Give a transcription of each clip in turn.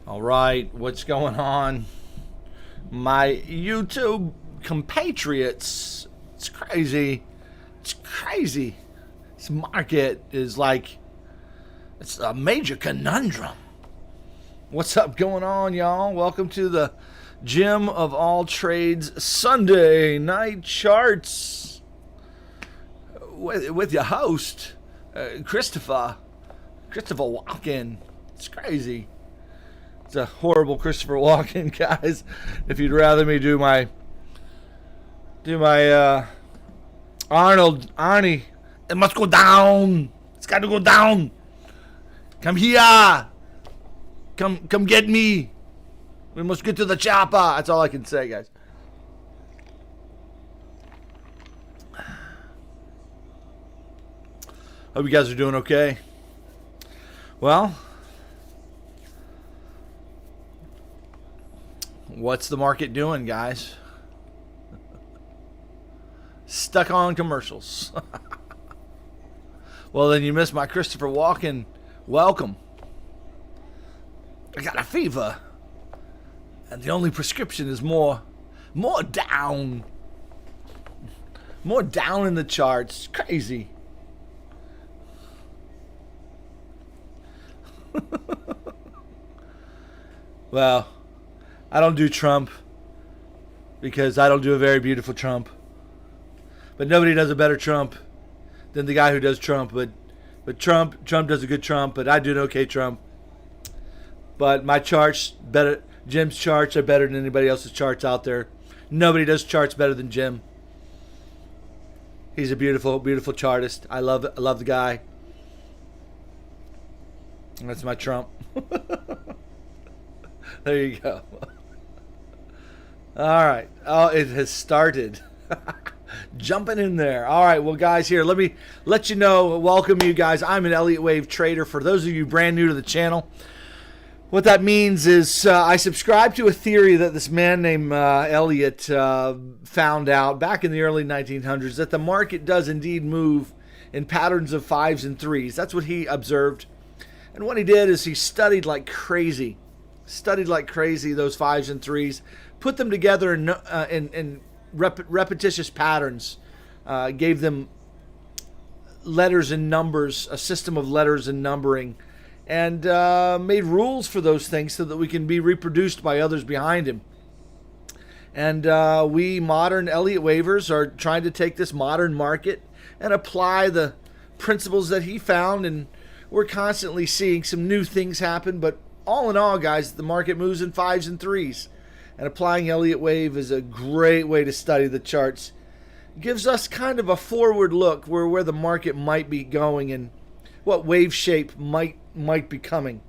All right, what's going on, my YouTube compatriots? It's crazy. It's crazy. This market is like, it's a major conundrum. What's up going on, y'all? Welcome to the Gym of All Trades Sunday night charts with your host, Christopher Walken. It's crazy. It's a horrible Christopher Walken, guys. If you'd rather me do my Arnie, it must go down. It's got to go down. Come here. Come get me. We must get to the chopper. That's all I can say, guys. Hope you guys are doing okay. Well, what's the market doing, guys? Stuck on commercials. Well, then you missed my Christopher Walken welcome. I got a fever, and the only prescription is more down. More down in the charts. Crazy. Well, I don't do Trump because I don't do a very beautiful Trump. But nobody does a better Trump than the guy who does Trump. But Trump does a good Trump, but I do an okay Trump. But my charts better. Jim's charts are better than anybody else's charts out there. Nobody does charts better than Jim. He's a beautiful, beautiful chartist. I love the guy. And that's my Trump. There you go. All right. Oh, it has started. Jumping in there. All right. Well, guys, here, let me let you know, welcome you guys. I'm an Elliott Wave trader. For those of you brand new to the channel, what that means is I subscribe to a theory that this man named Elliott found out back in the early 1900s, that the market does indeed move in patterns of 5s and 3s. That's what he observed. And what he did is he studied like crazy. Those 5s and 3s, put them together in repetitious patterns, gave them letters and numbers, a system of letters and numbering, and made rules for those things so that we can be reproduced by others behind him. And we modern Elliott Wavers are trying to take this modern market and apply the principles that he found, and we're constantly seeing some new things happen. But all in all, guys, the market moves in 5s and 3s. And applying Elliott Wave is a great way to study the charts. It gives us kind of a forward look where the market might be going and what wave shape might be coming.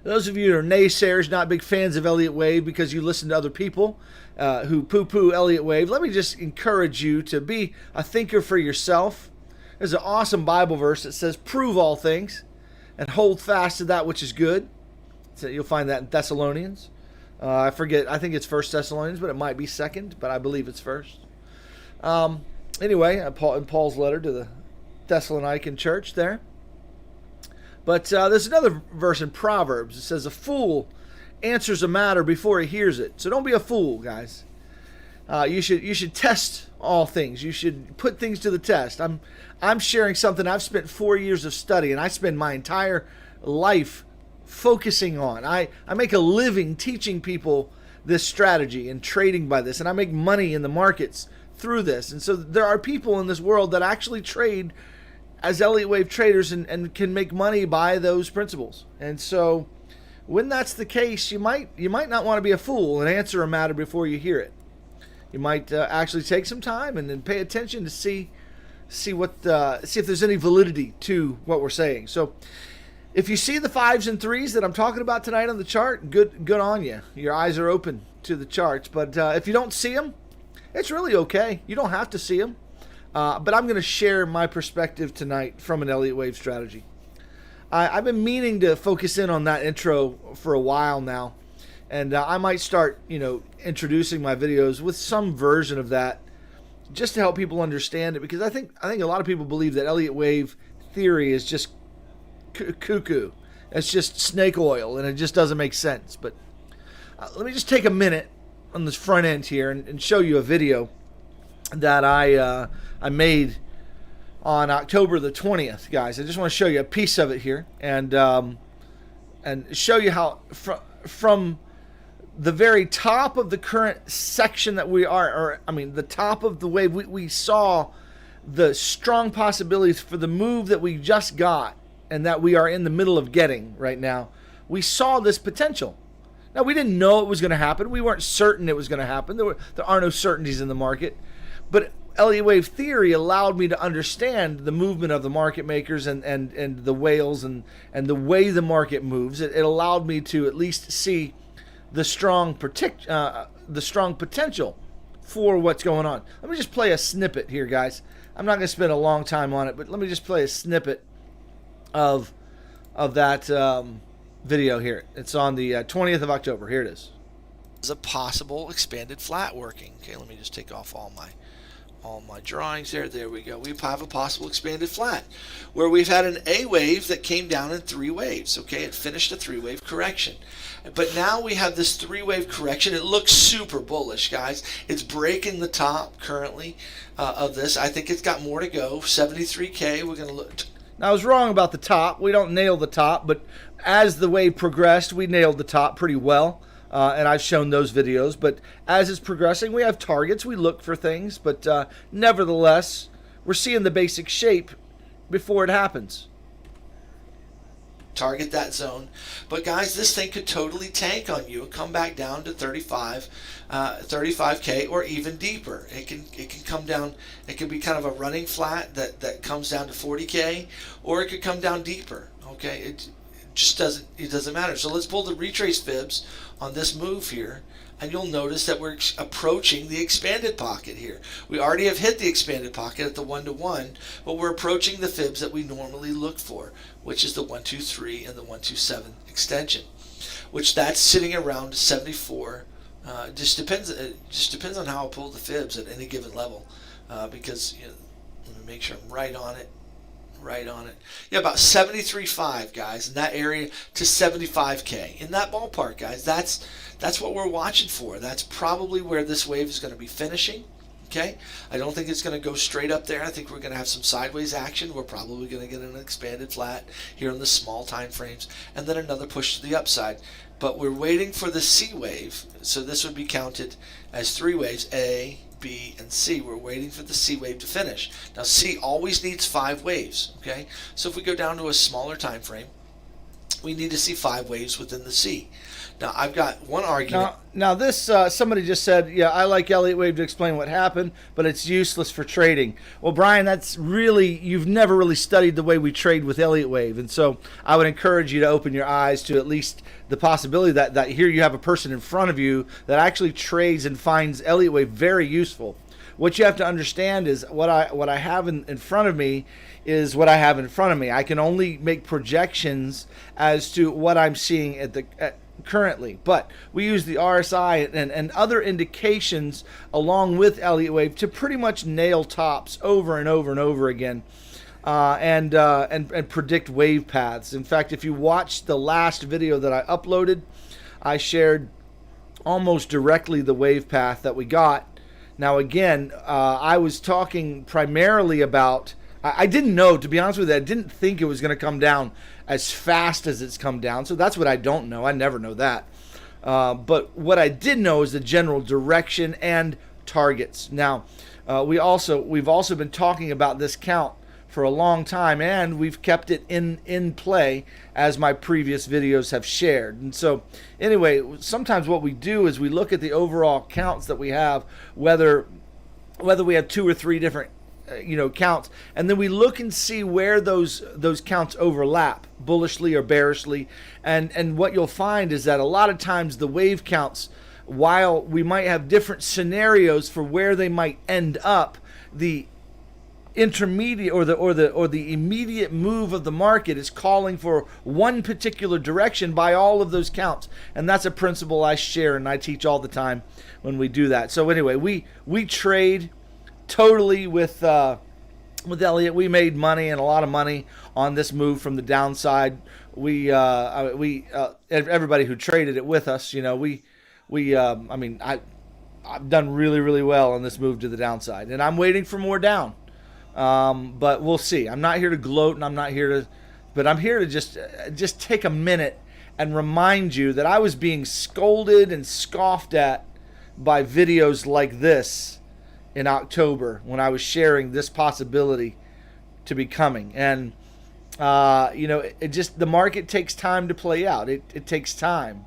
Those of you who are naysayers, not big fans of Elliott Wave because you listen to other people who poo-poo Elliott Wave, let me just encourage you to be a thinker for yourself. There's an awesome Bible verse that says, "Prove all things and hold fast to that which is good." So you'll find that in Thessalonians. I forget, I think it's 1 Thessalonians, but it might be 2nd, but I believe it's 1st. Anyway, in Paul's letter to the Thessalonican church there. But there's another verse in Proverbs. It says, "A fool answers a matter before he hears it." So don't be a fool, guys. You should test all things. You should put things to the test. I'm sharing something I've spent 4 years of study, and I spend my entire life focusing on. I make a living teaching people this strategy and trading by this, and I make money in the markets through this. And so there are people in this world that actually trade as Elliott Wave traders and can make money by those principles. And so when that's the case, you might not want to be a fool and answer a matter before you hear it. You might actually take some time and then pay attention to see if there's any validity to what we're saying. So if you see the 5s and 3s that I'm talking about tonight on the chart, good on you. Your eyes are open to the charts. But if you don't see them, it's really okay. You don't have to see them. But I'm going to share my perspective tonight from an Elliott Wave strategy. I've been meaning to focus in on that intro for a while now. And I might start, introducing my videos with some version of that just to help people understand it. Because I think a lot of people believe that Elliott Wave theory is just cuckoo. It's just snake oil, and it just doesn't make sense. But let me just take a minute on this front end here and show you a video that I made on October the 20th, guys. I just want to show you a piece of it here, and show you how from the very top of the current section that we are, or I mean the top of the wave, we saw the strong possibilities for the move that we just got and that we are in the middle of getting right now. We saw this potential. Now, we didn't know it was going to happen. We weren't certain it was going to happen. There are no certainties in the market. But Elliott wave theory allowed me to understand the movement of the market makers and the whales and the way the market moves. It allowed me to at least see the strong potential for what's going on. Let me just play a snippet here, guys. I'm not going to spend a long time on it, but let me just play a snippet of that video here. It's on the 20th of October. Here it is. Is a possible expanded flat working. Okay, let me just take off all my drawings there. There we go. We have a possible expanded flat where we've had an A wave that came down in 3 waves. Okay, it finished a 3-wave correction. But now we have this 3-wave correction. It looks super bullish, guys. It's breaking the top currently of this. I think it's got more to go. 73K. We're going to look. Now, I was wrong about the top. We don't nail the top, but as the wave progressed, we nailed the top pretty well. And I've shown those videos. But as it's progressing, we have targets. We look for things. But nevertheless, we're seeing the basic shape before it happens. Target that zone. But guys, this thing could totally tank on you and come back down to 35K or even deeper. It can come down. It could be kind of a running flat that comes down to 40K, or it could come down deeper. Okay, it just doesn't matter. So let's pull the retrace fibs on this move here, and you'll notice that we're approaching the expanded pocket here. We already have hit the expanded pocket at the 1-to-1, but we're approaching the fibs that we normally look for, which is the 123 and the 127 extension, which that's sitting around 74. Just depends on how I pull the fibs at any given level, because let me make sure I'm right on it. Yeah, about 73.5, guys, in that area to 75K. In that ballpark, guys, that's what we're watching for. That's probably where this wave is going to be finishing. Okay, I don't think it's going to go straight up there. I think we're going to have some sideways action. We're probably going to get an expanded flat here in the small time frames, and then another push to the upside. But we're waiting for the C wave, so this would be counted as 3 waves, A, B, and C. We're waiting for the C wave to finish. Now, C always needs 5 waves, okay? So if we go down to a smaller time frame, we need to see 5 waves within the C. Now, I've got one argument. Now this, somebody just said, yeah, I like Elliott wave to explain what happened, but it's useless for trading. Well, Brian, that's really, you've never really studied the way we trade with Elliott wave. And so I would encourage you to open your eyes to at least the possibility that here you have a person in front of you that actually trades and finds Elliott wave very useful. What you have to understand is what I have in front of me is what I have in front of me. I can only make projections as to what I'm seeing currently, but we use the RSI and other indications along with Elliott wave to pretty much nail tops over and over and over again, and predict wave paths. In fact, if you watch the last video that I uploaded, I shared almost directly the wave path that we got. Now again, I was talking primarily about, I didn't know, to be honest with you, I didn't think it was going to come down as fast as it's come down. So that's what I don't know. I never know that. But what I did know is the general direction and targets. Now, we've also been talking about this count for a long time, and we've kept it in play as my previous videos have shared. And so anyway, sometimes what we do is we look at the overall counts that we have, whether we have 2 or 3 different counts, and then we look and see where those counts overlap, bullishly or bearishly, and what you'll find is that a lot of times the wave counts, while we might have different scenarios for where they might end up, the intermediate or the immediate move of the market is calling for one particular direction by all of those counts. And that's a principle I share and I teach all the time when we do that. So anyway, we trade totally with with Elliott, we made money, and a lot of money on this move from the downside. Everybody who traded it with us, I've done really, really well on this move to the downside, and I'm waiting for more down. But we'll see. I'm not here to gloat, and but I'm here to just take a minute and remind you that I was being scolded and scoffed at by videos like this in October when I was sharing this possibility to be coming. And the market takes time to play out. It takes time.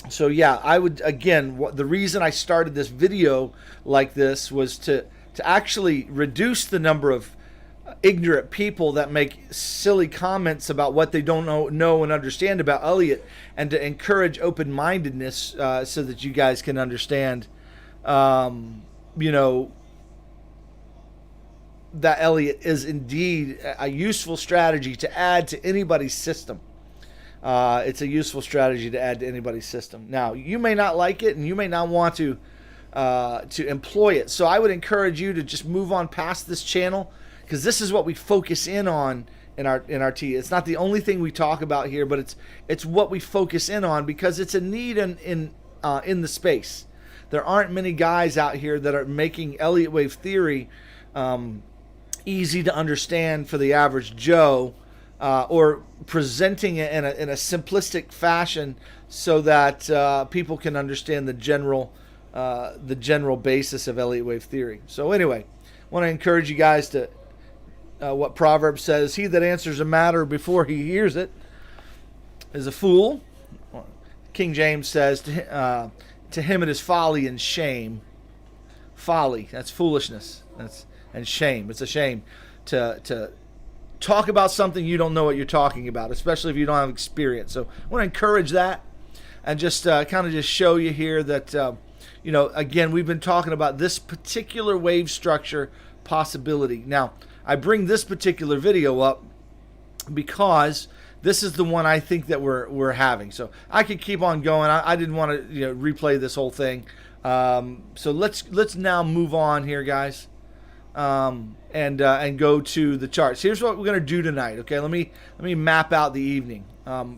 So yeah, I would, again, the reason I started this video like this was to actually reduce the number of ignorant people that make silly comments about what they don't know and understand about Elliott, and to encourage open-mindedness so that you guys can understand that Elliott is indeed a useful strategy to add to anybody's system. It's a useful strategy to add to anybody's system. Now, you may not like it, and you may not want to employ it. So I would encourage you to just move on past this channel, because this is what we focus in on in our T. It's not the only thing we talk about here, but it's what we focus in on, because it's a need in the space. There aren't many guys out here that are making Elliott wave theory easy to understand for the average Joe, or presenting it in a simplistic fashion so that people can understand the general basis of Elliott wave theory. So anyway, I want to encourage you guys to what Proverbs says: "He that answers a matter before he hears it is a fool." King James says, "To him it is folly and shame." Folly, that's foolishness. And shame. It's a shame to talk about something you don't know what you're talking about, especially if you don't have experience. So I want to encourage that, and just kind of just show you here that again, we've been talking about this particular wave structure possibility. Now, I bring this particular video up because this is the one I think that we're having. So I could keep on going. I didn't want to replay this whole thing. So let's now move on here, guys, and go to the charts. Here's what we're going to do tonight. Okay, let me map out the evening.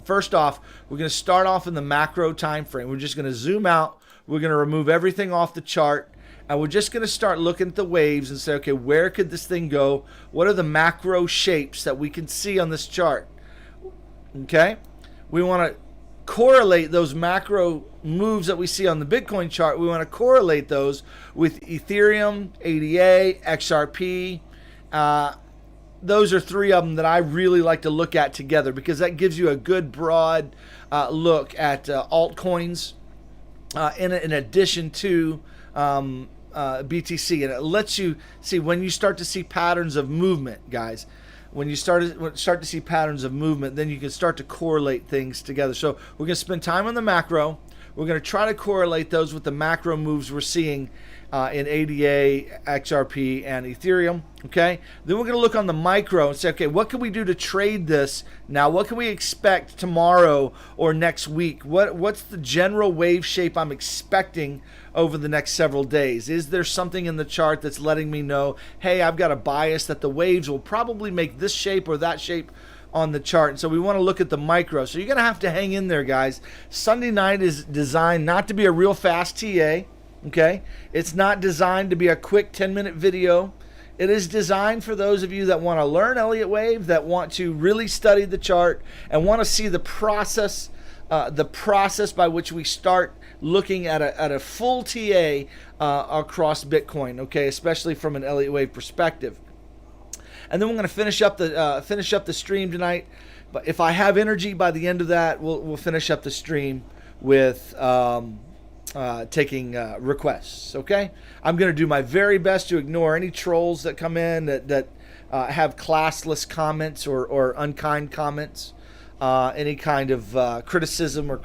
First off, we're going to start off in the macro time frame. We're just going to zoom out. We're going to remove everything off the chart, and we're just going to start looking at the waves and say, okay, where could this thing go? What are the macro shapes that we can see on this chart? Okay, we want to correlate those macro moves that we see on the Bitcoin chart. We want to correlate those with Ethereum, ADA, XRP. Those are three of them that I really like to look at together, because that gives you a good broad look at altcoins in addition to BTC, and it lets you see when you start to see patterns of movement, guys. When you start to see patterns of movement, then you can start to correlate things together. So we're going to spend time on the macro. We're going to try to correlate those with the macro moves we're seeing in ADA, XRP, and Ethereum. Okay. Then we're going to look on the micro and say, okay, what can we do to trade this now? What can we expect tomorrow or next week? What's the general wave shape I'm expecting over the next several days? Is there something in the chart that's letting me know, hey, I've got a bias that the waves will probably make this shape or that shape on the chart? And so we want to look at the micro. So you're going to have to hang in there, guys. Sunday night is designed not to be a real fast TA. Okay, it's not designed to be a quick 10-minute video. It is designed for those of you that want to learn Elliott wave, that want to really study the chart and want to see the process by which we start looking at a full TA across Bitcoin. Okay, especially from an Elliott wave perspective. And then we're going to finish up the stream tonight. But if I have energy by the end of that, we'll finish up the stream with taking requests. Okay, I'm going to do my very best to ignore any trolls that come in that have classless comments or unkind comments. Any kind of criticism or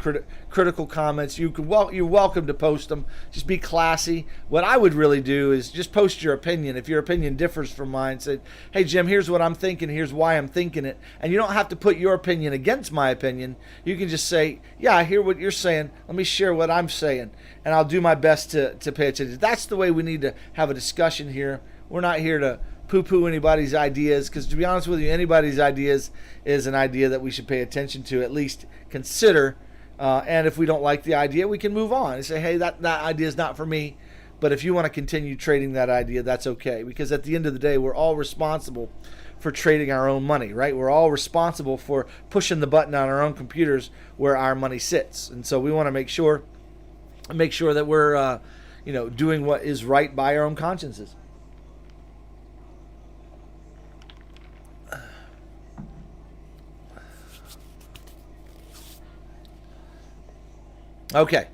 critical comments, you're welcome to post them. Just be classy. What I would really do is just post your opinion. If your opinion differs from mine, say, hey Jim, here's what I'm thinking, here's why I'm thinking it. And you don't have to put your opinion against my opinion. You can just say, yeah, I hear what you're saying, let me share what I'm saying, and I'll do my best to pay attention. That's the way we need to have a discussion here We're not here to poo-poo anybody's ideas, because to be honest with you, anybody's ideas is an idea that we should pay attention to, at least consider. And if we don't like the idea, we can move on and say, hey, that idea is not for me. But if you want to continue trading that idea, that's okay. Because at the end of the day, we're all responsible for trading our own money, right? We're all responsible for pushing the button on our own computers where our money sits. And so we want to make sure that we're doing what is right by our own consciences. Okay.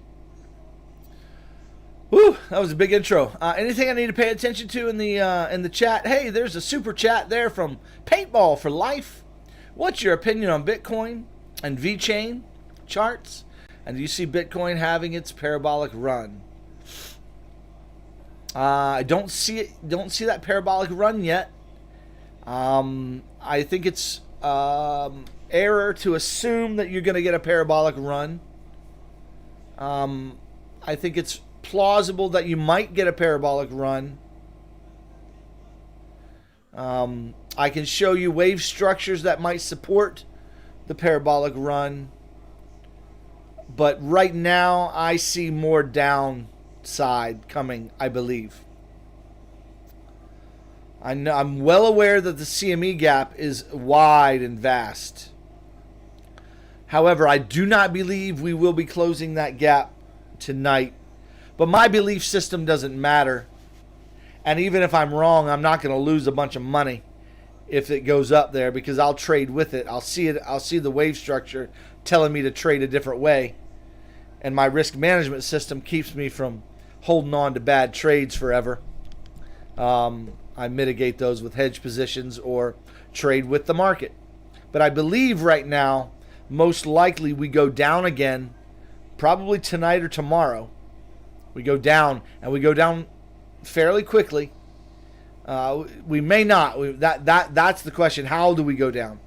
Woo, that was a big intro. Anything I need to pay attention to in the chat? Hey, there's a super chat there from Paintball for Life. What's your opinion on Bitcoin and Vechain charts? And do you see Bitcoin having its parabolic run? I don't see it. Don't see that parabolic run yet. I think it's error to assume that you're going to get a parabolic run. I think it's plausible that you might get a parabolic run. I can show you wave structures that might support the parabolic run. But right now, I see more downside coming, I believe. I'm well aware that the CME gap is wide and vast. However, I do not believe we will be closing that gap tonight. But my belief system doesn't matter. And even if I'm wrong, I'm not going to lose a bunch of money if it goes up there, because I'll trade with it. I'll see the wave structure telling me to trade a different way. And my risk management system keeps me from holding on to bad trades forever. I mitigate those with hedge positions or trade with the market. But I believe right now, most likely we go down again, probably tonight or tomorrow. We go down, and we go down fairly quickly. We may not. That's the question. How do we go down?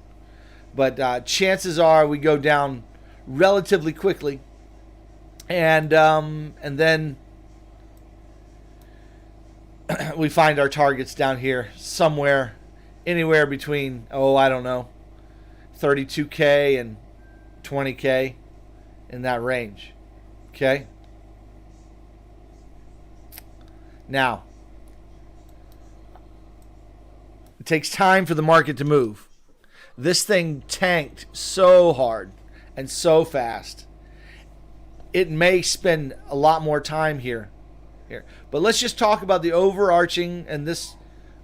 But chances are we go down relatively quickly, and then we find our targets down here somewhere, anywhere between, I don't know, 32K and 20K, in that range. Okay? Now, it takes time for the market to move. This thing tanked so hard and so fast. It may spend a lot more time here. But let's just talk about the overarching and this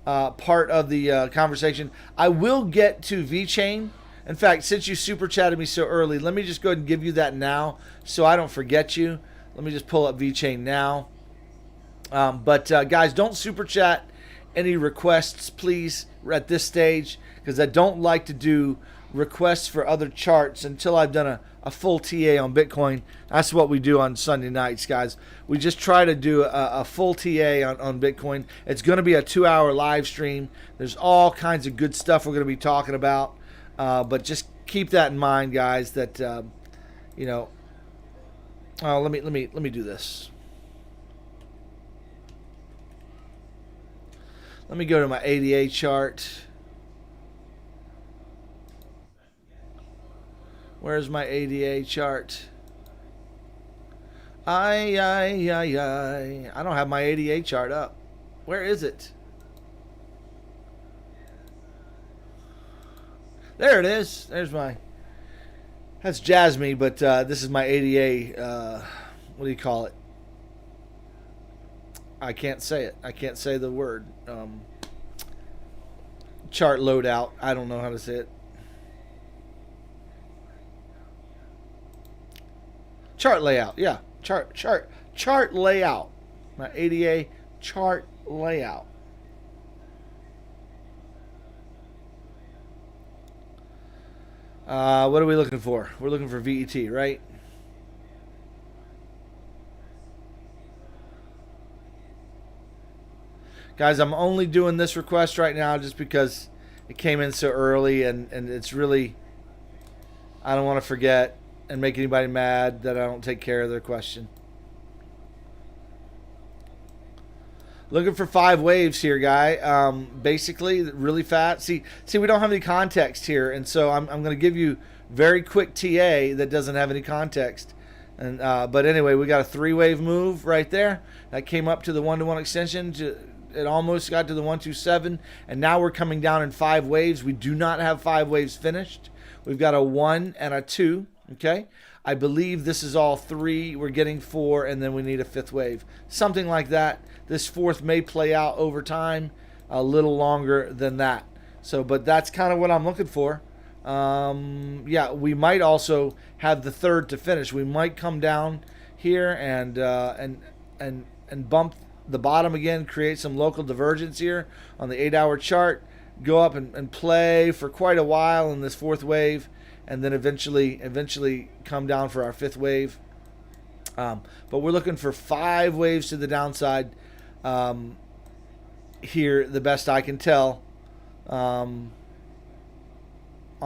part of the conversation. I will get to Vechain. In fact, since you super chatted me so early, let me just go ahead and give you that now so I don't forget you. Let me just pull up Vechain now. But guys, don't super chat any requests, please, at this stage, because I don't like to do requests for other charts until I've done a full TA on Bitcoin. That's what we do on Sunday nights, guys. We just try to do a full TA on Bitcoin. It's going to be a 2-hour live stream. There's all kinds of good stuff we're going to be talking about. But just keep that in mind, guys, that let me do this. Let me go to my ADA chart. Where's my ADA chart? I don't have my ADA chart up. Where is it? There it is. There's my... That's Jasmine, but this is my ADA... what do you call it? I can't say it. I can't say the word. Chart loadout. I don't know how to say it. Chart layout. Yeah. Chart layout. My ADA chart layout. What are we looking for? We're looking for VET, right? Guys, I'm only doing this request right now just because it came in so early, and it's really, I don't want to forget and make anybody mad that I don't take care of their question. Looking for 5 waves here, guy. Basically, really fast. See, we don't have any context here, and so I'm going to give you very quick TA that doesn't have any context. And but anyway, we got a 3-wave move right there that came up to the 1-to-1 extension. It almost got to the 127, and now we're coming down in 5 waves. We do not have 5 waves finished. We've got a 1 and a 2. Okay, I believe this is all 3. We're getting 4, and then we need a 5th wave, something like that. This 4th may play out over time, a little longer than that. So, but that's kind of what I'm looking for. Yeah, we might also have the 3rd to finish. We might come down here and bump the bottom again, create some local divergence here on the 8-hour chart, go up and play for quite a while in this 4th wave, and then eventually come down for our 5th wave. But we're looking for 5 waves to the downside here, the best I can tell, on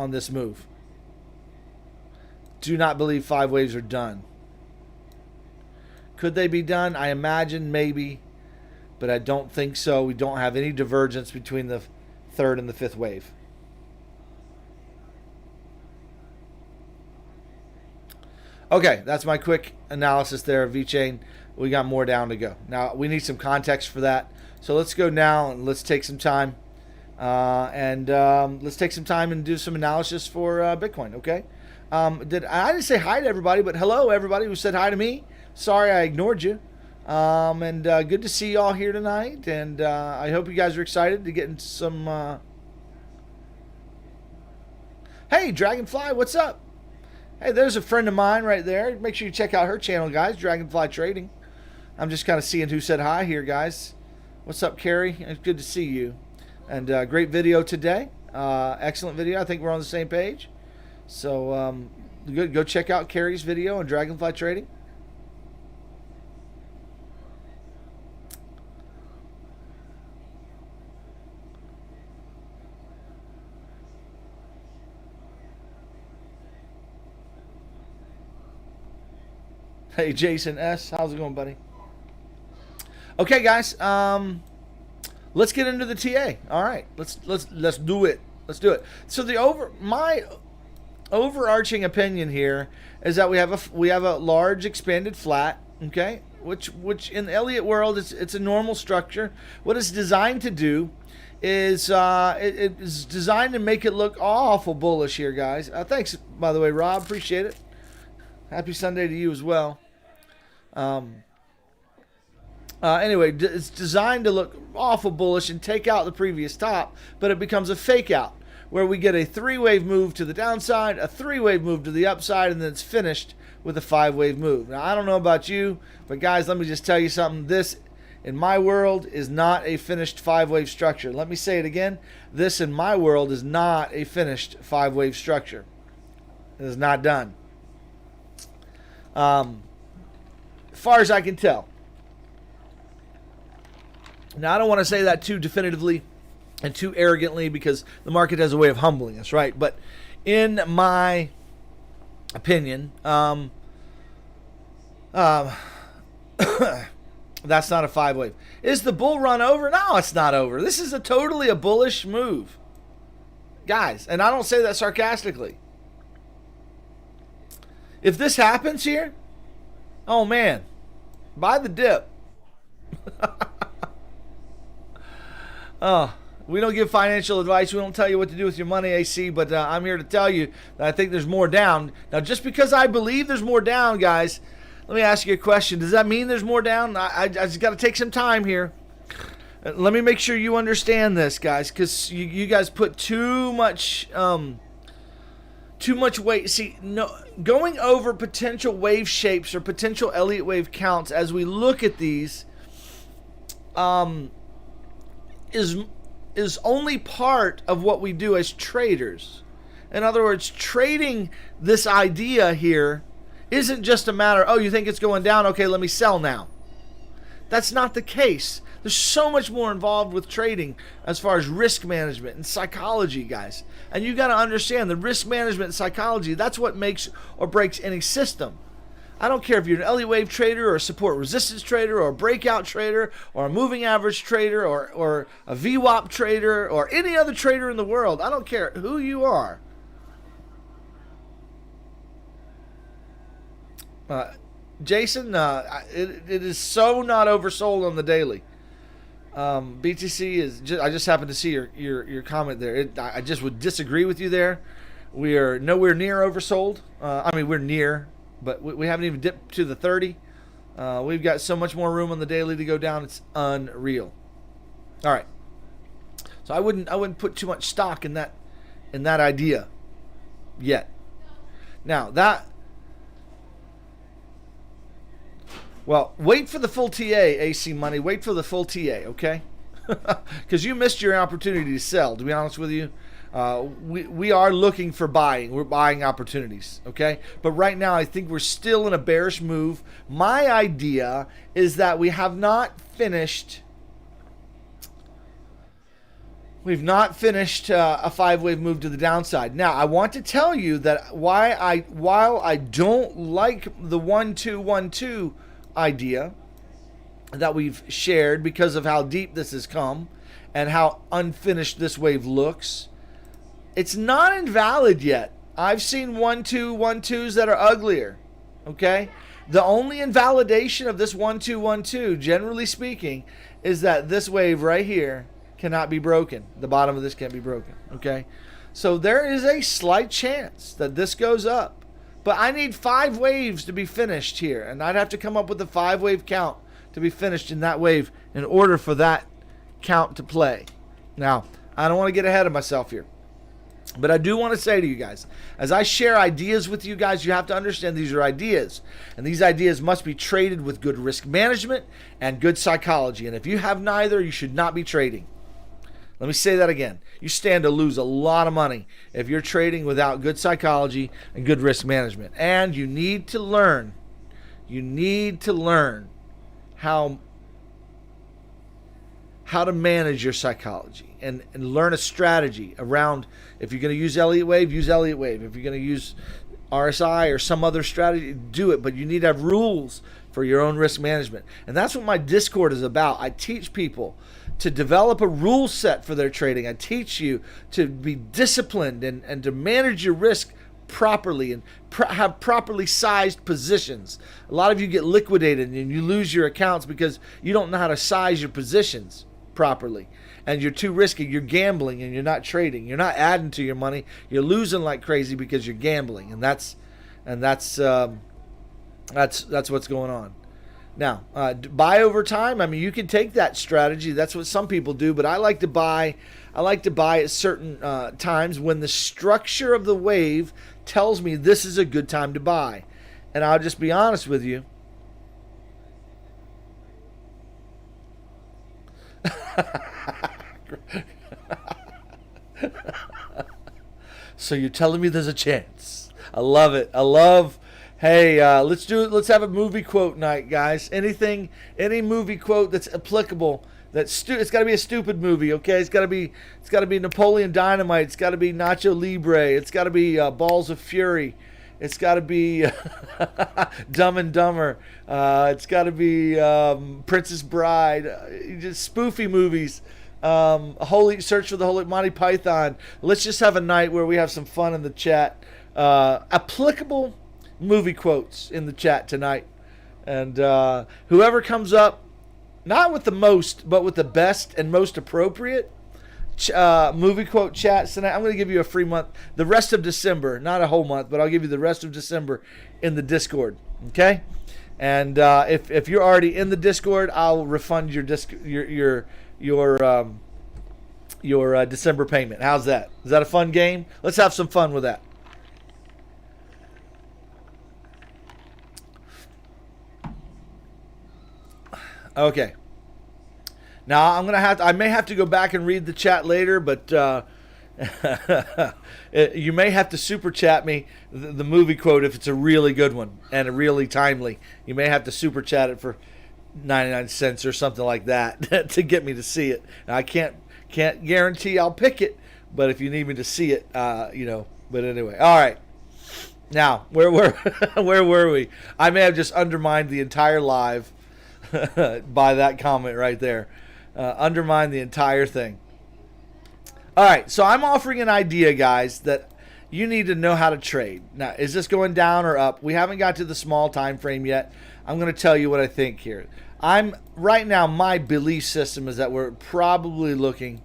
this move. Do not believe 5 waves are done. Could they be done? I imagine maybe, but I don't think so. We don't have any divergence between the 3rd and the 5th wave. Okay, that's my quick analysis there of Vechain. We got more down to go. Now, we need some context for that. So let's go now and let's take some time. Let's take some time and do some analysis for Bitcoin, okay? I didn't say hi to everybody, but hello, everybody who said hi to me. Sorry I ignored you. Good to see you all here tonight. And I hope you guys are excited to get into some... Hey, Dragonfly, what's up? Hey, there's a friend of mine right there. Make sure you check out her channel, guys, Dragonfly Trading. I'm just kind of seeing who said hi here, guys. What's up, Carrie? It's good to see you. And great video today. Excellent video. I think we're on the same page. So good. Go check out Carrie's video on Dragonfly Trading. Hey, Jason S. How's it going, buddy? Okay, guys. Let's get into the TA. All right, let's do it. Let's do it. So my overarching opinion here is that we have a large expanded flat, okay, which in the Elliott world it's a normal structure. What it's designed to do is it is designed to make it look awful bullish here, guys. Thanks, by the way, Rob. Appreciate it. Happy Sunday to you as well. Anyway, it's designed to look awful bullish and take out the previous top, but it becomes a fake out where we get a 3-wave move to the downside, a 3-wave move to the upside, and then it's finished with a 5-wave move. Now, I don't know about you, but guys, let me just tell you something. This, in my world, is not a finished 5-wave structure. Let me say it again. This, in my world, is not a finished 5-wave structure. It is not done. As far as I can tell. Now, I don't want to say that too definitively and too arrogantly because the market has a way of humbling us, right? But in my opinion, that's not a 5-wave. Is the bull run over? No, it's not over. This is totally a bullish move, guys. And I don't say that sarcastically. If this happens here, oh man, buy the dip. Oh, we don't give financial advice. We don't tell you what to do with your money, AC, but I'm here to tell you that I think there's more down. Now, just because I believe there's more down, guys, let me ask you a question. Does that mean there's more down? I just got to take some time here. Let me make sure you understand this, guys, because you guys put too much weight. See, no, going over potential wave shapes or potential Elliott wave counts as we look at these is only part of what we do as traders. In other words, trading this idea here isn't just a matter, oh, you think it's going down? Okay, let me sell now. That's not the case. There's so much more involved with trading as far as risk management and psychology, guys. And you got to understand the risk management and psychology, that's what makes or breaks any system. I don't care if you're an Elliott wave trader or a support resistance trader or a breakout trader or a moving average trader or a VWAP trader or any other trader in the world. I don't care who you are. Jason, it is so not oversold on the daily. BTC is just, I just happened to see your comment there. I just would disagree with you there. We are nowhere near oversold. I mean, we're near, but we haven't even dipped to the 30. We've got so much more room on the daily to go down. It's unreal. All right. So I wouldn't put too much stock in that idea yet. Now well, wait for the full TA, AC Money. Wait for the full TA, okay? Because you missed your opportunity to sell, to be honest with you. We are looking for buying. We're buying opportunities, okay? But right now, I think we're still in a bearish move. My idea is that we have not finished... We've not finished a 5-wave move to the downside. Now, I want to tell you that while I don't like the 1-2-1-2 idea that we've shared because of how deep this has come and how unfinished this wave looks, it's not invalid yet. I've seen 1-2-1-2s that are uglier, okay? The only invalidation of this 1-2-1-2, generally speaking, is that this wave right here cannot be broken. The bottom of this can't be broken, okay? So there is a slight chance that this goes up. But I need 5 waves to be finished here, and I'd have to come up with a 5-wave count to be finished in that wave in order for that count to play. Now, I don't want to get ahead of myself here, but I do want to say to you guys, as I share ideas with you guys, you have to understand these are ideas, and these ideas must be traded with good risk management and good psychology, and if you have neither, you should not be trading. Let me say that again. You stand to lose a lot of money if you're trading without good psychology and good risk management. And you need to learn. You need to learn how to manage your psychology and learn a strategy around, if you're going to use Elliott wave, use Elliott wave. If you're going to use RSI or some other strategy, do it. But you need to have rules for your own risk management. And that's what my Discord is about. I teach people to develop a rule set for their trading. I teach you to be disciplined and to manage your risk properly and have properly sized positions. A lot of you get liquidated and you lose your accounts because you don't know how to size your positions properly. And you're too risky. You're gambling and you're not trading. You're not adding to your money. You're losing like crazy because you're gambling. And that's what's going on. Now, buy over time. I mean, you can take that strategy. That's what some people do, but I like to buy. I like to buy at certain times when the structure of the wave tells me this is a good time to buy. And I'll just be honest with you. So you're telling me there's a chance? I love it. I love. Hey, let's do it. Let's have a movie quote night, guys. Any movie quote that's applicable. It's got to be a stupid movie, okay? It's got to be Napoleon Dynamite. It's got to be Nacho Libre. It's got to be Balls of Fury. It's got to be Dumb and Dumber. It's got to be Princess Bride. Just spoofy movies. Search for the Holy Monty Python. Let's just have a night where we have some fun in the chat. Applicable movie quotes in the chat tonight, and whoever comes up not with the most but with the best and most appropriate movie quote chats tonight, I'm going to give you a free month, the rest of December, not a whole month, but I'll give you the rest of December in the Discord, okay? And if you're already in the Discord, I'll refund your December payment. How's that? Is that a fun game? Let's have some fun with that. Okay. Now I may have to go back and read the chat later, but you may have to super chat me the movie quote if it's a really good one and a really timely. You may have to super chat it for 99 cents or something like that to get me to see it. Now, I can't guarantee I'll pick it, but if you need me to see it, But anyway, all right. Now, where were where were we? I may have just undermined the entire live by that comment right there. Undermine the entire thing. All right, so I'm offering an idea, guys, that you need to know how to trade. Now, is this going down or up? We haven't got to the small time frame yet. I'm going to tell you what I think here. Right now, my belief system is that we're probably looking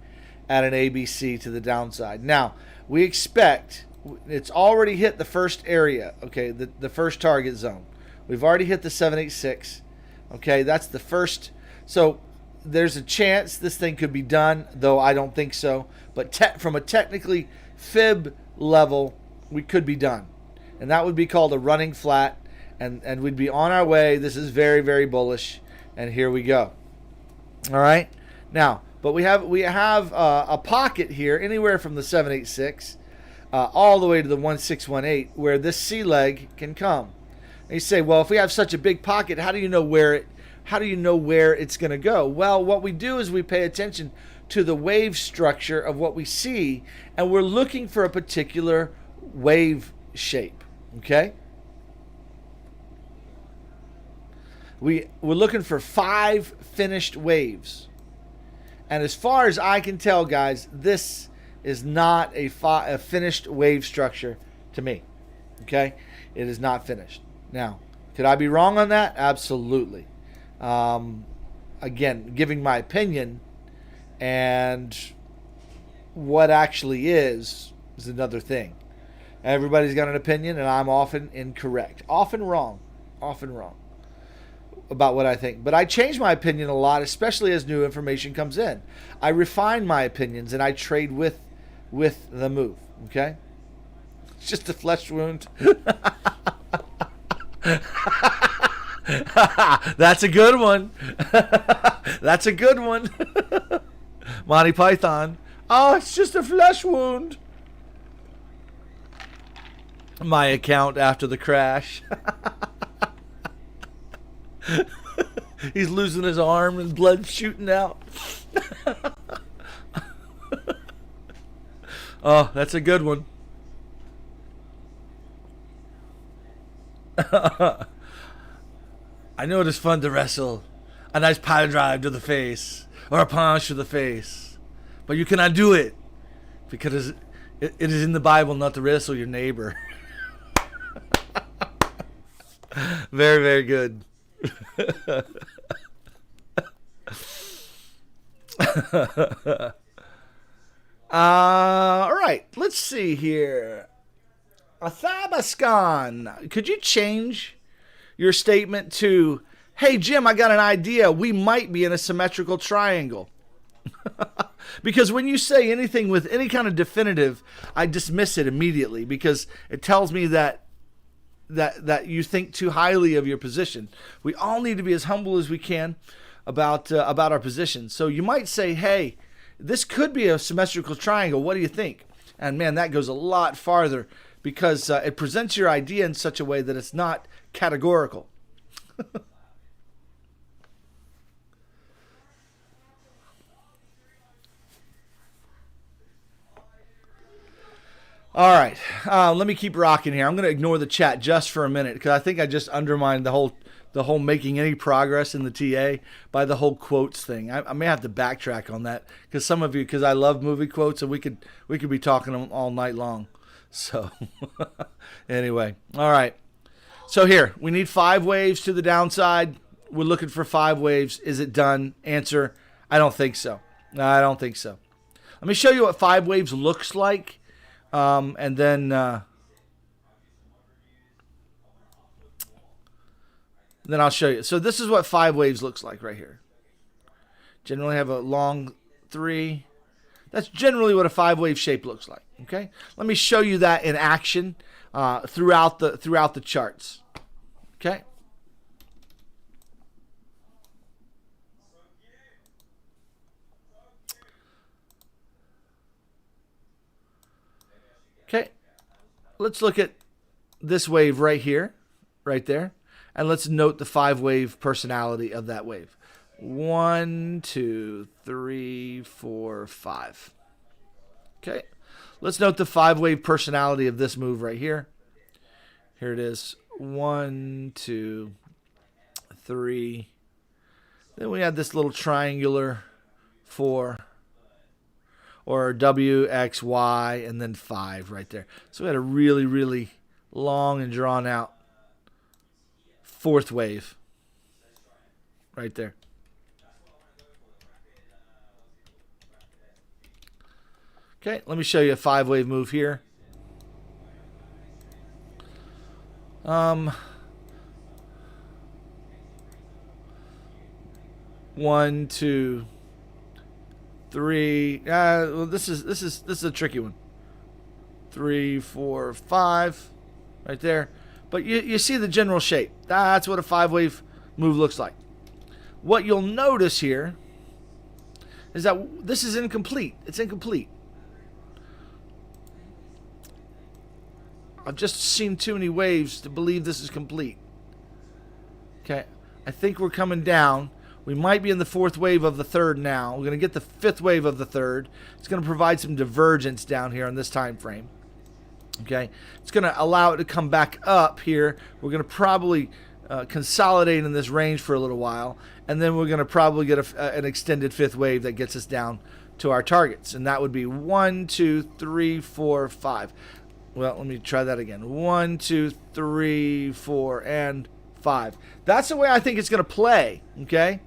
at an ABC to the downside. Now, we expect it's already hit the first area, okay, the first target zone. We've already hit the 786. Okay, that's the first. So there's a chance this thing could be done, though I don't think so. But from a technically fib level, we could be done. And that would be called a running flat. And we'd be on our way. This is very, very bullish. And here we go. All right. Now, but we have a pocket here, anywhere from the 786 all the way to the 1618, where this C leg can come. And you say, well, if we have such a big pocket, how do you know where it's going to go? Well, what we do is we pay attention to the wave structure of what we see, and we're looking for a particular wave shape. Okay? We're looking for 5 finished waves. And as far as I can tell, guys, this is not a finished wave structure to me. Okay? It is not finished. Now, could I be wrong on that? Absolutely. Again, giving my opinion, and what actually is another thing. Everybody's got an opinion, and I'm often incorrect. Often wrong about what I think. But I change my opinion a lot, especially as new information comes in. I refine my opinions, and I trade with the move. Okay? It's just a flesh wound. That's a good one. That's a good one. Monty Python. Oh, it's just a flesh wound. My account after the crash. He's losing his arm and blood shooting out. Oh, that's a good one. I know it is fun to wrestle. A nice pile drive to the face, or a punch to the face. But you cannot do it, because it is in the Bible not to wrestle your neighbor. Very, very good. All right, let's see here. Athabaskan, could you change your statement to, hey, Jim, I got an idea. We might be in a symmetrical triangle. Because when you say anything with any kind of definitive, I dismiss it immediately, because it tells me that you think too highly of your position. We all need to be as humble as we can about our position. So you might say, hey, this could be a symmetrical triangle. What do you think? And man, that goes a lot farther, because it presents your idea in such a way that it's not categorical. All right, let me keep rocking here. I'm going to ignore the chat just for a minute, because I think I just undermined the whole making any progress in the TA by the whole quotes thing. I may have to backtrack on that, because some of you, because I love movie quotes, and we could be talking them all night long. So anyway, all right. So here, we need 5 waves to the downside. We're looking for 5 waves. Is it done? Answer, I don't think so. No, I don't think so. Let me show you what 5 waves looks like. And then I'll show you. So this is what 5 waves looks like right here. Generally have a long 3. That's generally what a 5-wave shape looks like. Okay. Let me show you that in action throughout the charts. Okay. Okay. Let's look at this wave right here, right there, and let's note the 5-wave personality of that wave. 1, 2, 3, 4, 5. Okay. Let's note the 5-wave personality of this move right here. Here it is. 1, 2, 3. Then we had this little triangular 4. Or W, X, Y, and then 5 right there. So we had a really, really long and drawn out fourth wave right there. Okay, let me show you a 5-wave move here. 1, 2, 3. Well, this is a tricky one. 3, 4, 5, right there. But you see the general shape. That's what a 5-wave move looks like. What you'll notice here is that this is incomplete. It's incomplete. I've just seen too many waves to believe this is complete. Okay, I think we're coming down. We might be in the 4th wave of the 3rd now. We're going to get the 5th wave of the 3rd. It's going to provide some divergence down here on this time frame. Okay, it's going to allow it to come back up here. We're going to probably consolidate in this range for a little while, and then we're going to probably get an extended 5th wave that gets us down to our targets, and that would be 1, 2, 3, 4, 5. Well, let me try that again. 1, 2, 3, 4, and 5. That's the way I think it's going to play. Okay.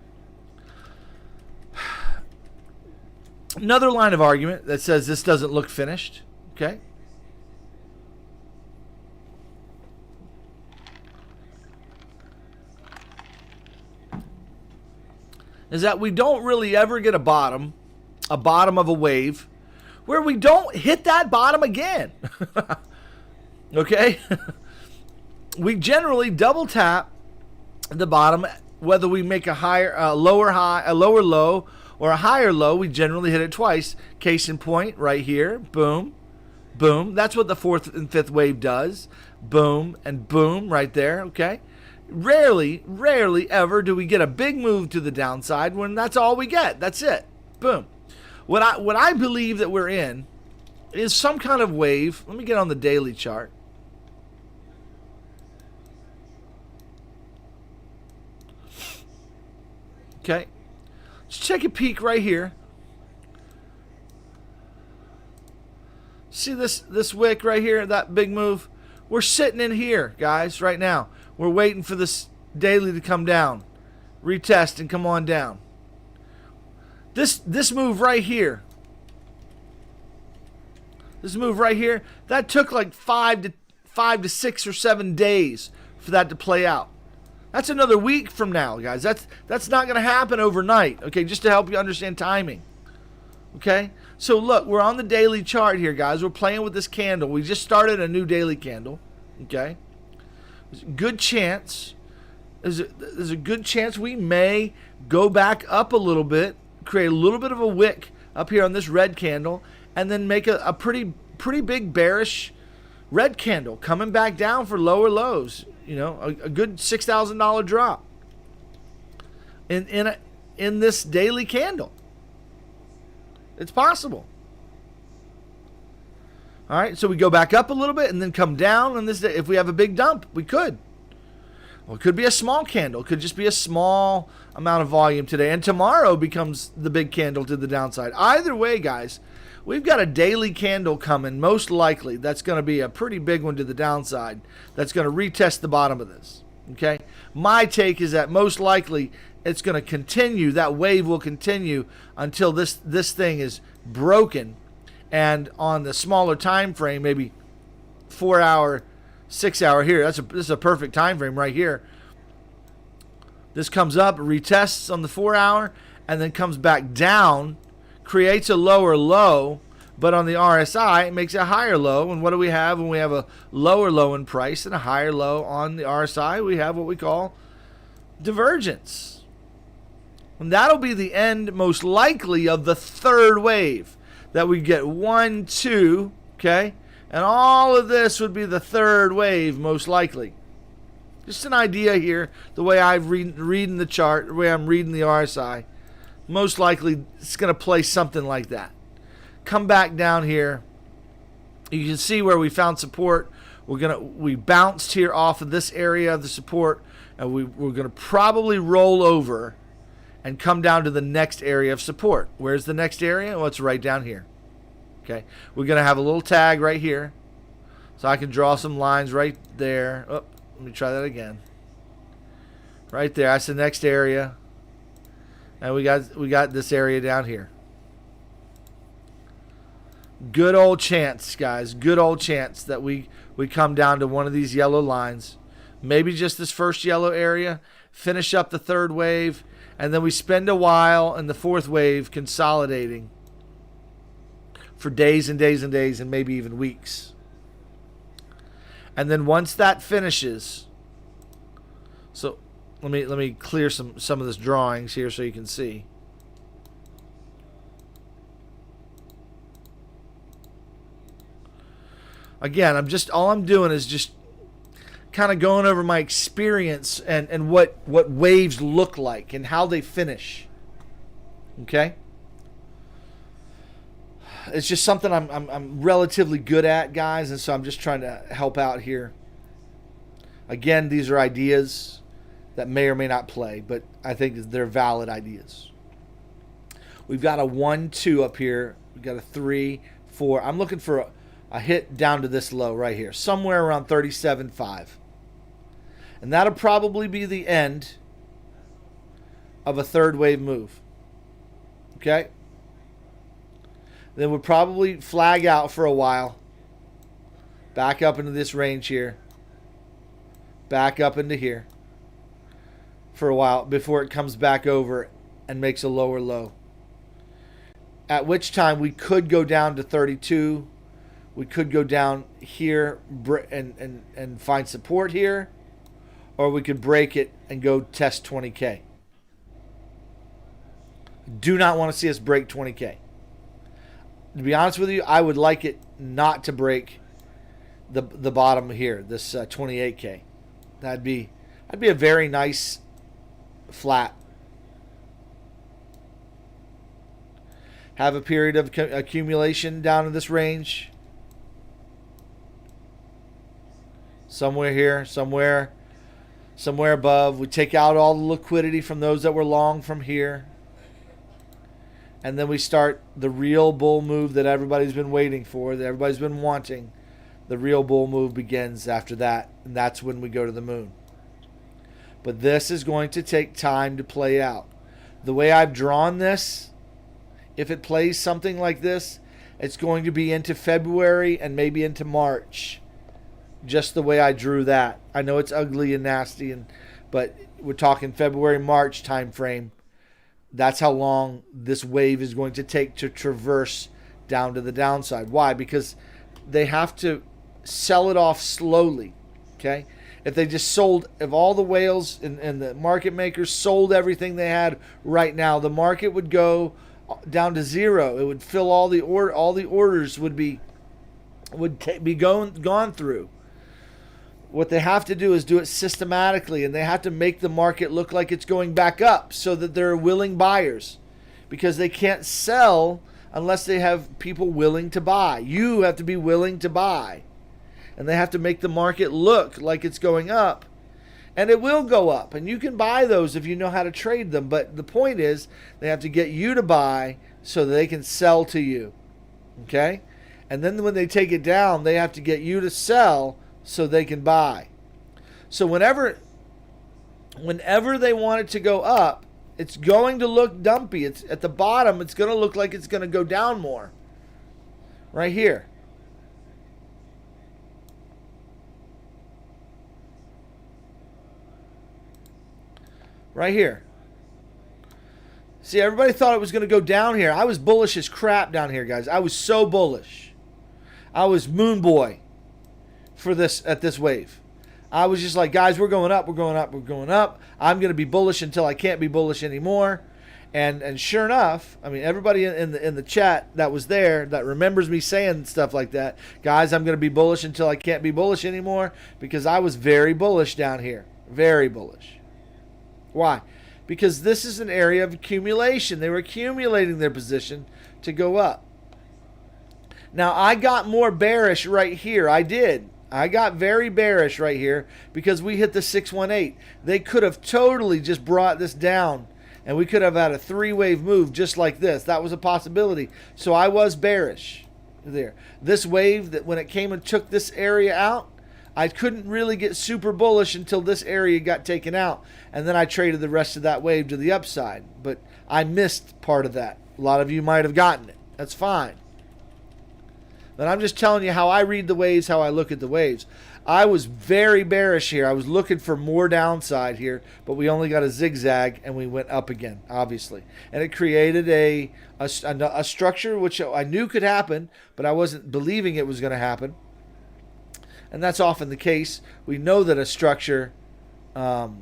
Another line of argument that says this doesn't look finished. Okay. Is that we don't really ever get a bottom of a wave where we don't hit that bottom again. Okay? We generally double tap the bottom, whether we make a lower low or a higher low. We generally hit it twice. Case in point, right here, boom, boom. That's what the 4th and 5th wave does. Boom and boom right there. Okay? Rarely ever do we get a big move to the downside when that's all we get. That's it. Boom. What I believe that we're in is some kind of wave. Let me get on the daily chart. Okay. Let's take a peek right here. See this wick right here, that big move? We're sitting in here, guys, right now. We're waiting for this daily to come down. Retest and come on down. This move right here. This move right here, that took like 5 to 6 or 7 days for that to play out. That's another week from now, guys. That's not going to happen overnight. Okay, just to help you understand timing. Okay? So look, we're on the daily chart here, guys. We're playing with this candle. We just started a new daily candle. Okay? There's a good chance. There's a good chance we may go back up a little bit, create a little bit of a wick up here on this red candle, and then make a pretty big bearish red candle coming back down for lower lows. You know, a good $6,000 drop in this daily candle. It's possible. All right, so we go back up a little bit and then come down on this day. If we have a big dump, we could. Well, it could be a small candle. It could just be a small amount of volume today. And tomorrow becomes the big candle to the downside. Either way, guys, we've got a daily candle coming, most likely. That's going to be a pretty big one to the downside. That's going to retest the bottom of this. Okay? My take is that most likely it's going to continue. That wave will continue until this thing is broken. And on the smaller time frame, maybe 4 hour, 6 hour here. This is a perfect time frame right here. This comes up, retests on the 4 hour, and then comes back down, creates a lower low, but on the RSI, it makes a higher low. And what do we have when we have a lower low in price and a higher low on the RSI? We have what we call divergence. And that'll be the end, most likely, of the 3rd wave. That we get 1, 2, okay? And all of this would be the 3rd wave, most likely. Just an idea here, the way I'm reading the chart, the way I'm reading the RSI. Most likely, it's going to play something like that. Come back down here. You can see where we found support We bounced here off of this area of the support, and we're gonna probably roll over and come down to the next area of support. Where's the next area? Well, it's right down here. Okay, we're gonna have a little tag right here, so I can draw some lines right there. Oh, let me try that again. Right there, that's the next area, and we got this area down here. Good old chance, guys. Good old chance that we come down to one of these yellow lines. Maybe just this first yellow area. Finish up the third wave. And then we spend a while in the fourth wave consolidating for days and days and days and maybe even weeks. And then once that finishes, so let me clear some of this drawings here so you can see. Again, all I'm doing is just kind of going over my experience and what waves look like and how they finish. Okay? It's just something I'm relatively good at, guys, and so I'm just trying to help out here. Again, these are ideas that may or may not play, but I think they're valid ideas. We've got a 1, 2 up here. We've got a 3, 4. I'm looking for a hit down to this low right here, somewhere around 37.5. And that'll probably be the end of a third wave move. Okay? Then we'll probably flag out for a while. Back up into this range here. Back up into here for a while before it comes back over and makes a lower low. At which time we could go down to 32. We could go down here and find support here. Or we could break it and go test 20K. Do not want to see us break 20K. To be honest with you, I would like it not to break the bottom here, this 28K. That'd be a very nice flat. Have a period of accumulation down in this range. Somewhere here, somewhere above. We take out all the liquidity from those that were long from here. And then we start the real bull move that everybody's been waiting for, that everybody's been wanting. The real bull move begins after that, and that's when we go to the moon. But this is going to take time to play out. The way I've drawn this, if it plays something like this, it's going to be into February and maybe into March. Just the way I drew that. I know it's ugly and nasty, but we're talking February, March time frame. That's how long this wave is going to take to traverse down to the downside. Why? Because they have to sell it off slowly. Okay? If they just sold, if all the whales and the market makers sold everything they had right now, the market would go down to zero. It would fill all the orders would be gone through. What they have to do is do it systematically, and they have to make the market look like it's going back up so that there are willing buyers, because they can't sell unless they have people willing to buy. You have to be willing to buy, and they have to make the market look like it's going up, and it will go up, and you can buy those if you know how to trade them. But the point is they have to get you to buy so that they can sell to you. Okay? And then when they take it down, they have to get you to sell so they can buy. So whenever they want it to go up, it's going to look dumpy. It's at the bottom, it's going to look like it's going to go down more. Right here. Right here. See, everybody thought it was going to go down here. I was bullish as crap down here, guys. I was so bullish. I was moon boy for this at this wave. I was just like, guys, we're going up, we're going up, we're going up. I'm going to be bullish until I can't be bullish anymore. And sure enough, I mean, everybody in the chat that was there that remembers me saying stuff like that, guys, I'm going to be bullish until I can't be bullish anymore, because I was very bullish down here. Very bullish. Why? Because this is an area of accumulation. They were accumulating their position to go up. Now, I got more bearish right here. I did. I got very bearish right here because we hit the 618. They could have totally just brought this down, and we could have had a three-wave move just like this. That was a possibility. So I was bearish there. This wave, that when it came and took this area out, I couldn't really get super bullish until this area got taken out, and then I traded the rest of that wave to the upside. But I missed part of that. A lot of you might have gotten it. That's fine. But I'm just telling you how I read the waves, how I look at the waves. I was very bearish here. I was looking for more downside here, but we only got a zigzag, and we went up again, obviously. And it created a structure which I knew could happen, but I wasn't believing it was going to happen. And that's often the case. We know that a structure, can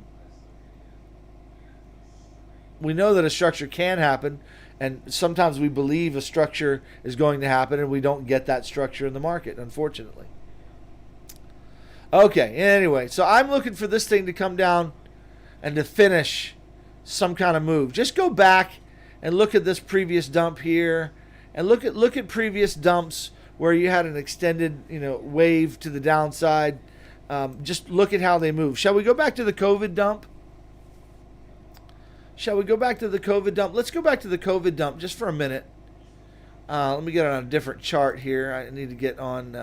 happen. And sometimes we believe a structure is going to happen, and we don't get that structure in the market, unfortunately. Okay, anyway, so I'm looking for this thing to come down and to finish some kind of move. Just go back and look at this previous dump here, and look at previous dumps where you had an extended, wave to the downside. Just look at how they move. Shall we go back to the COVID dump? Let's go back to the COVID dump just for a minute. Let me get on a different chart here. I need to get on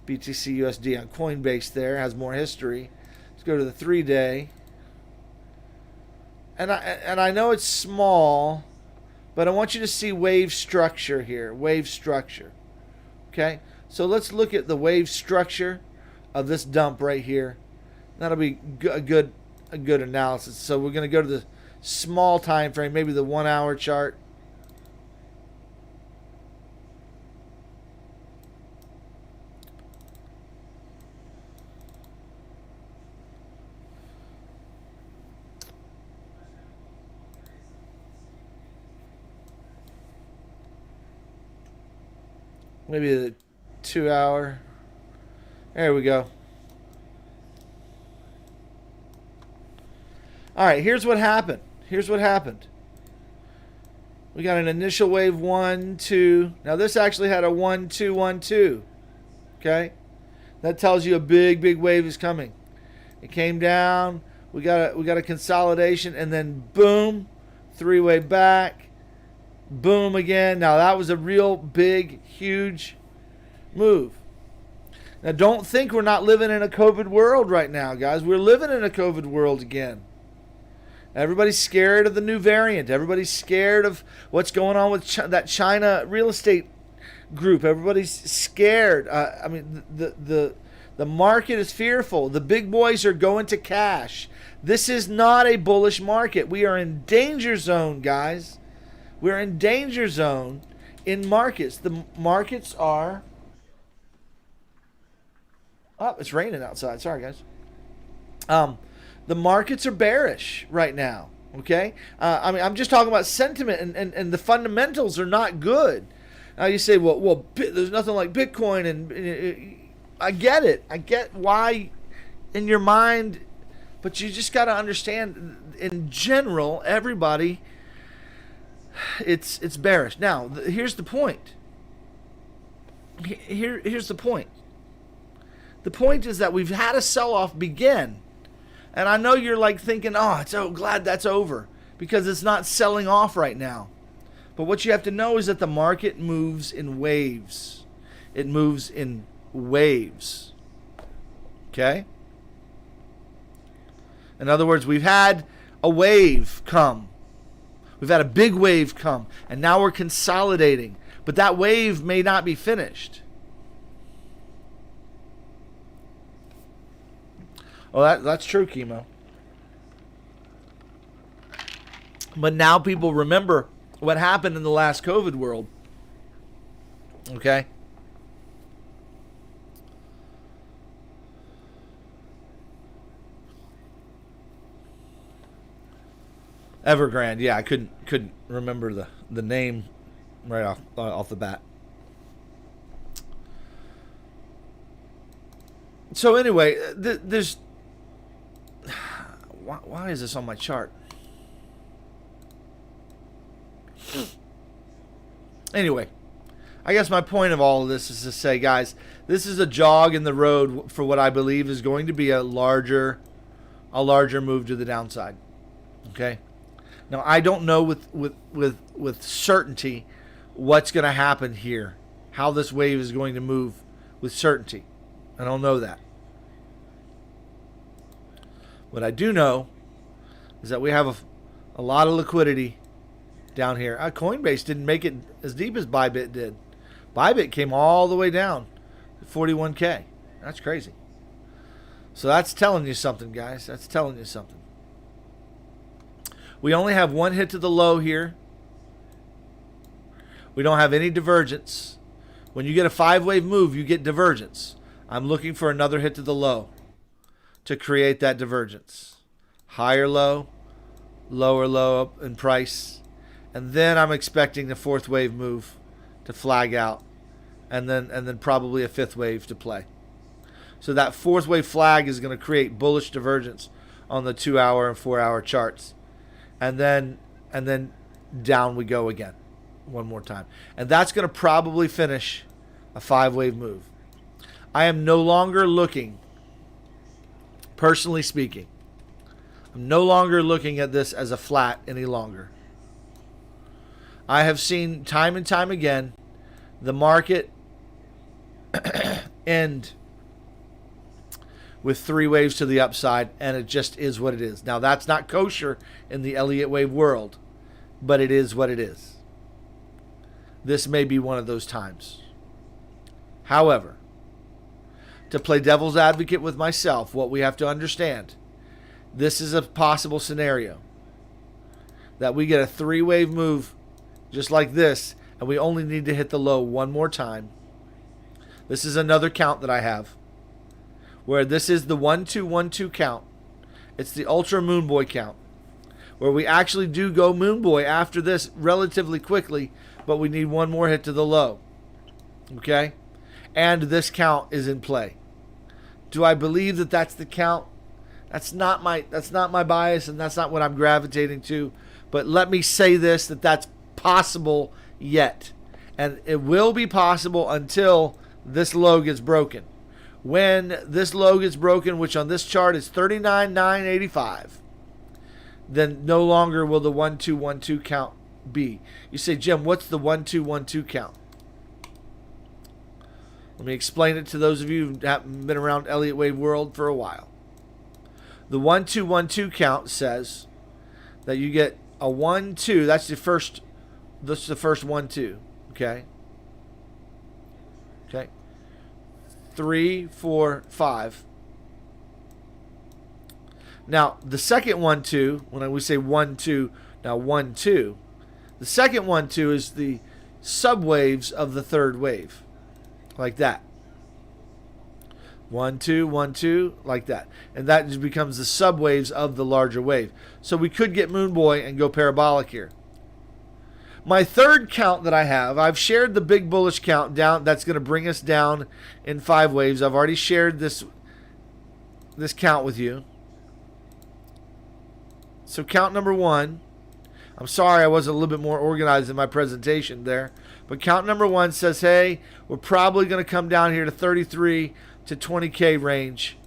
BTC USD on Coinbase there. It has more history. Let's go to the 3-day. And I know it's small, but I want you to see wave structure here. Wave structure. Okay? So let's look at the wave structure of this dump right here. That'll be a good analysis. So we're going to go to the small time frame, maybe the 1 hour chart. Maybe the 2 hour. There we go. All right, here's what happened. We got an initial wave 1, 2. Now this actually had a 1, 2, 1, 2. Okay? That tells you a big wave is coming. It came down. We got a consolidation, and then boom, 3-way back. Boom again. Now that was a real big, huge move. Now don't think we're not living in a COVID world right now, guys. We're living in a COVID world again. Everybody's scared of the new variant. Everybody's scared of what's going on with that China real estate group. Everybody's scared. The market is fearful. The big boys are going to cash. This is not a bullish market. We are in danger zone, guys. We're in danger zone in markets. The markets are... Oh, it's raining outside. Sorry, guys. The markets are bearish right now, okay? I'm just talking about sentiment, and the fundamentals are not good. Now you say, well, there's nothing like Bitcoin, and I get it. I get why in your mind, but you just got to understand, in general, everybody, it's bearish. Now, here's the point. Here's the point. The point is that we've had a sell-off begin. And I know you're like thinking, oh, it's so glad that's over, because it's not selling off right now. But what you have to know is that the market moves in waves. It moves in waves. Okay? In other words, we've had a wave come. We've had a big wave come. And now we're consolidating. But that wave may not be finished. Oh, that's true, Chemo. But now people remember what happened in the last COVID world. Okay? Evergrande, yeah, I couldn't remember the name right off the bat. So anyway, there's... Why is this on my chart? Anyway, I guess my point of all of this is to say, guys, this is a jog in the road for what I believe is going to be a larger move to the downside. Okay. Now, I don't know with certainty what's going to happen here, how this wave is going to move with certainty. I don't know that. What I do know is that we have a lot of liquidity down here. Coinbase didn't make it as deep as Bybit did. Bybit came all the way down to 41K. That's crazy. So that's telling you something, guys. That's telling you something. We only have one hit to the low here. We don't have any divergence. When you get a 5-wave move, you get divergence. I'm looking for another hit to the low to create that divergence. Higher low, lower low up in price. And then I'm expecting the 4th wave move to flag out. And then probably a 5th wave to play. So that 4th wave flag is going to create bullish divergence on the 2-hour and 4-hour charts. And then down we go again. One more time. And that's going to probably finish a 5-wave move. I am no longer looking, personally speaking, I'm no longer looking at this as a flat any longer. I have seen time and time again the market end with 3 waves to the upside, and it just is what it is. Now, that's not kosher in the Elliott wave world, but it is what it is. This may be one of those times. However, to play devil's advocate with myself, what we have to understand, this is a possible scenario that we get a 3-wave move just like this, and we only need to hit the low one more time. This is another count that I have, where this is the 1-2-1-2 count. It's the Ultra Moon Boy count, where we actually do go Moon Boy after this relatively quickly, but we need one more hit to the low. Okay? And this count is in play. Do I believe that that's the count? That's not my bias, and that's not what I'm gravitating to. But let me say this, that's possible yet. And it will be possible until this low gets broken. When this low gets broken, which on this chart is 39,985, then no longer will the 1-2-1-2 count be. You say, Jim, what's the 1-2-1-2 count? Let me explain it to those of you who haven't been around Elliott Wave world for a while. The 1-2-1-2 count says that you get a 1-2. That's the first 1-2. Okay. Okay. 3, 4, 5. Now the second 1-2, when we say 1-2, now 1-2, the second 1-2 is the subwaves of the 3rd wave, like that. 1-2, 1-2, like that, and that just becomes the subwaves of the larger wave. So we could get Moon Boy and go parabolic here. My third count that I have, I've shared the big bullish count down. That's going to bring us down in 5 waves. I've already shared this count with you. So count number 1. I'm sorry I wasn't a little bit more organized in my presentation there. But count number 1 says, hey, we're probably going to come down here to 33 to 20K range.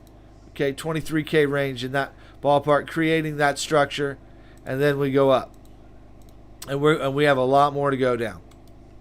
Okay, 23K range in that ballpark, creating that structure. And then we go up. And we have a lot more to go down.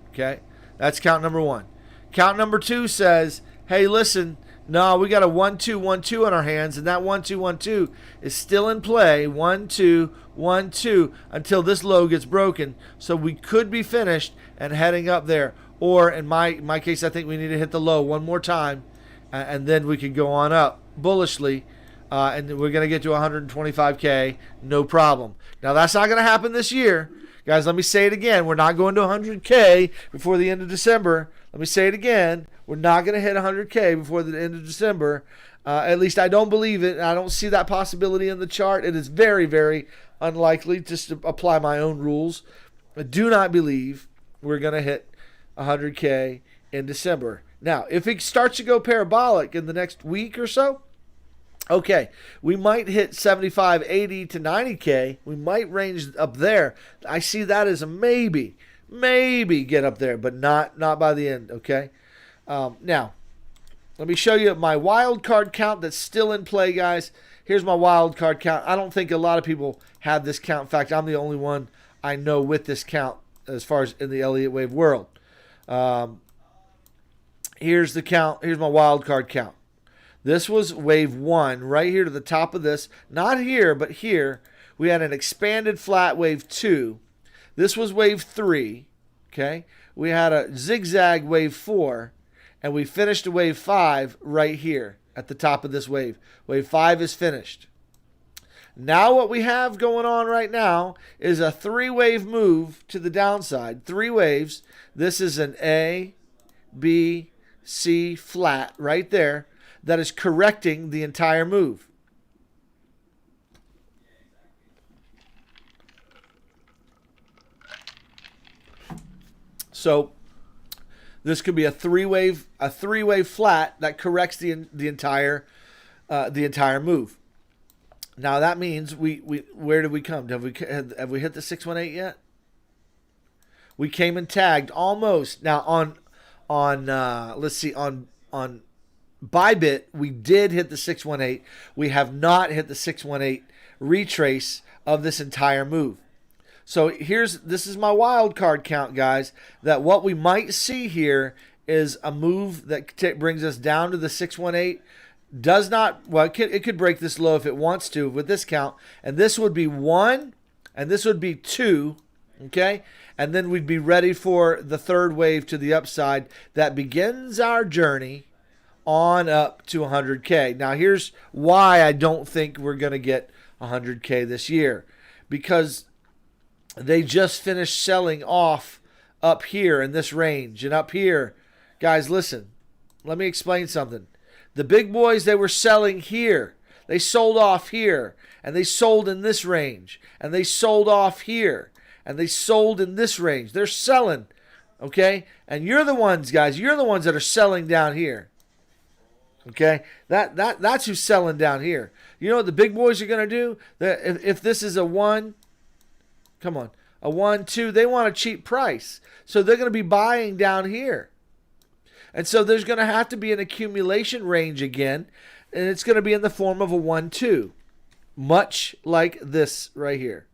Okay? That's count number 1. Count number 2 says, hey, listen, no, we got a 1-2-1-2 on our hands, and that 1-2-1-2 is still in play, 1-2-1-2, until this low gets broken. So we could be finished and heading up there. Or in my case, I think we need to hit the low one more time, and then we can go on up bullishly, and we're going to get to 125K, no problem. Now, that's not going to happen this year. Guys, let me say it again. We're not going to 100K before the end of December. Let me say it again. We're not going to hit 100K before the end of December. At least I don't believe it. I don't see that possibility in the chart. It is very, very unlikely, just to apply my own rules. I do not believe we're going to hit 100K in December. Now, if it starts to go parabolic in the next week or so, okay, we might hit 75, 80 to 90K. We might range up there. I see that as a maybe. maybe get up there, but not by the end. Okay. Now, let me show you my wild card count that's still in play, guys. Here's my wild card count. I don't think a lot of people have this count. In fact, I'm the only one I know with this count as far as in the Elliott wave world. Here's the count. Here's my wild card count. This was wave 1 right here to the top of this. Not here, but here. We had an expanded flat wave 2. This was wave 3. Okay. We had a zigzag wave 4. And we finished a wave 5 right here at the top of this wave. Wave 5 is finished. Now what we have going on right now is a 3-wave move to the downside. 3 waves. This is an A, B, C flat right there that is correcting the entire move. So this could be a three-wave flat that corrects the entire move. Now that means where did we come? Have we hit the 618 yet? We came and tagged almost. Now on let's see, on Bybit we did hit the 618. We have not hit the 618 retrace of this entire move. So this is my wild card count, guys, that what we might see here is a move that brings us down to the 618. Does not, well, it could break this low if it wants to with this count. And this would be 1, and this would be 2, okay? And then we'd be ready for the 3rd wave to the upside that begins our journey on up to 100K. Now, here's why I don't think we're going to get 100K this year. Because they just finished selling off up here in this range. And up here, guys, listen. Let me explain something. The big boys, they were selling here. They sold off here. And they sold in this range. And they sold off here. And they sold in this range. They're selling. Okay? And you're the ones, guys. You're the ones that are selling down here. Okay? That's who's selling down here. You know what the big boys are going to do? If this is a 1... Come on. A 1, 2. They want a cheap price. So they're going to be buying down here. And so there's going to have to be an accumulation range again. And it's going to be in the form of a 1, 2. Much like this right here.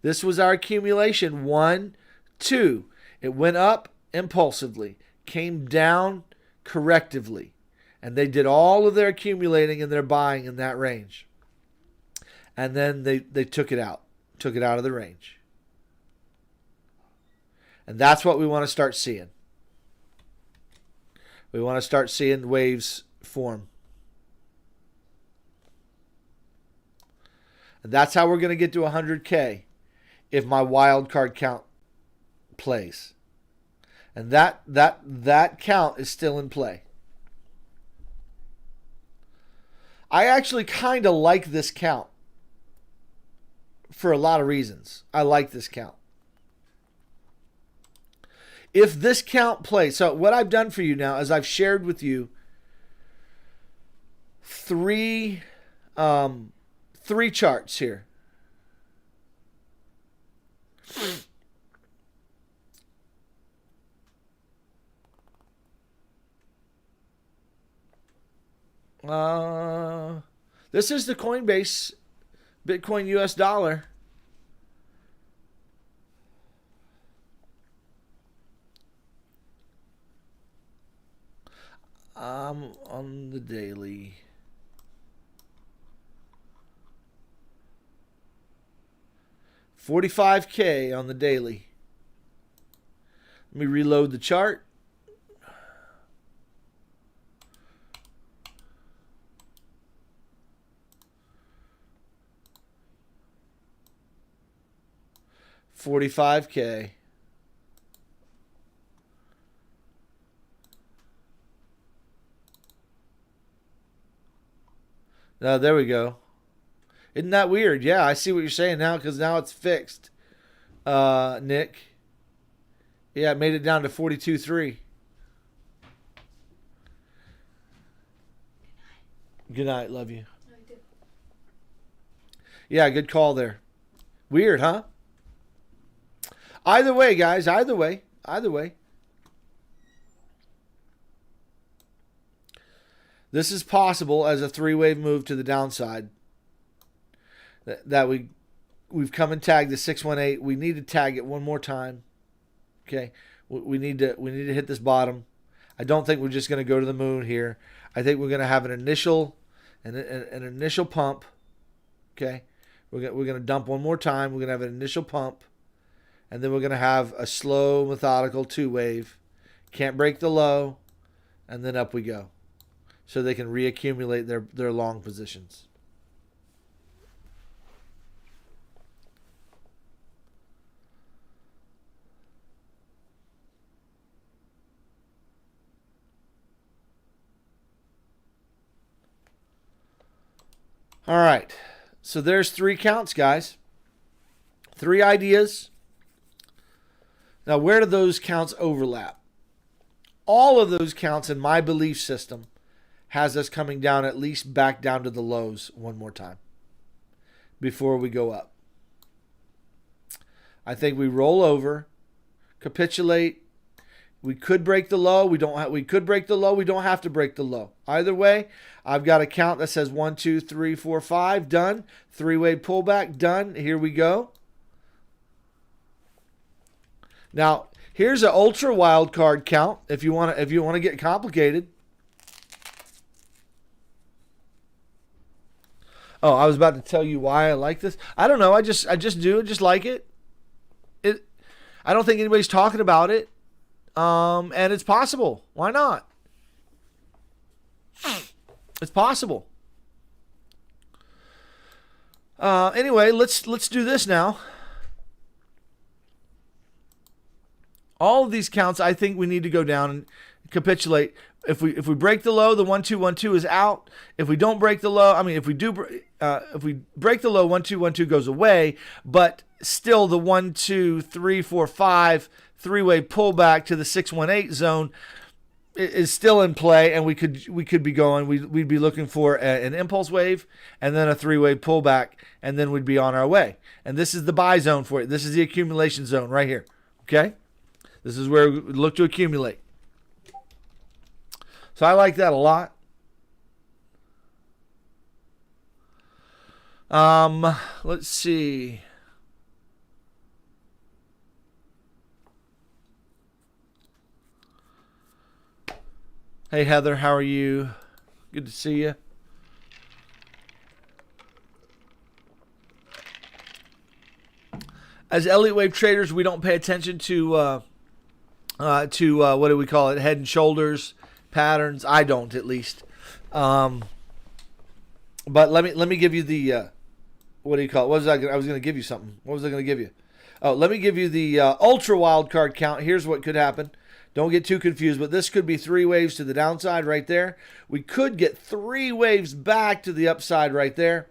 This was our accumulation. 1, 2. It went up impulsively. Came down correctively. And they did all of their accumulating and their buying in that range. And then they took it out. Took it out of the range. And that's what we want to start seeing. We want to start seeing waves form. And that's how we're going to get to 100K if my wild card count plays. And that count is still in play. I actually kind of like this count. For a lot of reasons. I like this count. If this count plays, so what I've done for you now is I've shared with you three charts here. This is the Coinbase Bitcoin US dollar. On the daily. $45K on the daily. Let me reload the chart. $45K. No, there we go. Isn't that weird? Yeah, I see what you're saying now because now it's fixed. Nick. Yeah, it made it down to 42.3. Good night. Love you. Yeah, good call there. Weird, huh? Either way, guys, either way, either way. This is possible as a three-wave move to the downside. That we've come and tagged the 618. We need to tag it one more time. Okay, we need to hit this bottom. I don't think we're just going to go to the moon here. I think we're going to have an initial pump. Okay, we're going to dump one more time. We're going to have an initial pump, and then we're going to have a slow, methodical two-wave. Can't break the low, and then up we go. So they can reaccumulate their long positions. All right. So there's 3 counts, guys. 3 ideas. Now, where do those counts overlap? All of those counts in my belief system has us coming down, at least back down to the lows one more time before we go up. I think we roll over, capitulate. We could break the low. We could break the low. We don't have to break the low. Either way, I've got a count that says 1, 2, 3, 4, 5. Done. 3-wave pullback. Done. Here we go. Now, here's an ultra wild card count if you want to get complicated. Oh, I was about to tell you why I like this. I don't know. I just do. Just like it. I don't think anybody's talking about it. And it's possible. Why not? It's possible. Anyway, let's do this now. All of these counts, I think we need to go down and capitulate. If we break the low, the 1 2 1 2 is out. If we don't break the low, if we break the low, 1 2 1 2 goes away. But still, the 1 2 3 4 5 3-wave pullback to the 618 zone is still in play, and we could be going. We'd be looking for an impulse wave and then a 3-wave pullback, and then we'd be on our way. And this is the buy zone for it. This is the accumulation zone right here. Okay, this is where we look to accumulate. So I like that a lot. Let's see. Hey, Heather, how are you? Good to see you. As Elliott Wave traders, we don't pay attention to what do we call it? Head and shoulders patterns. I don't, at least. But let me give you the what do you call it? I was going to give you something. What was I going to give you? Oh, let me give you the ultra wild card count. Here's what could happen. Don't get too confused, but this could be 3 waves to the downside right there. We could get 3 waves back to the upside right there,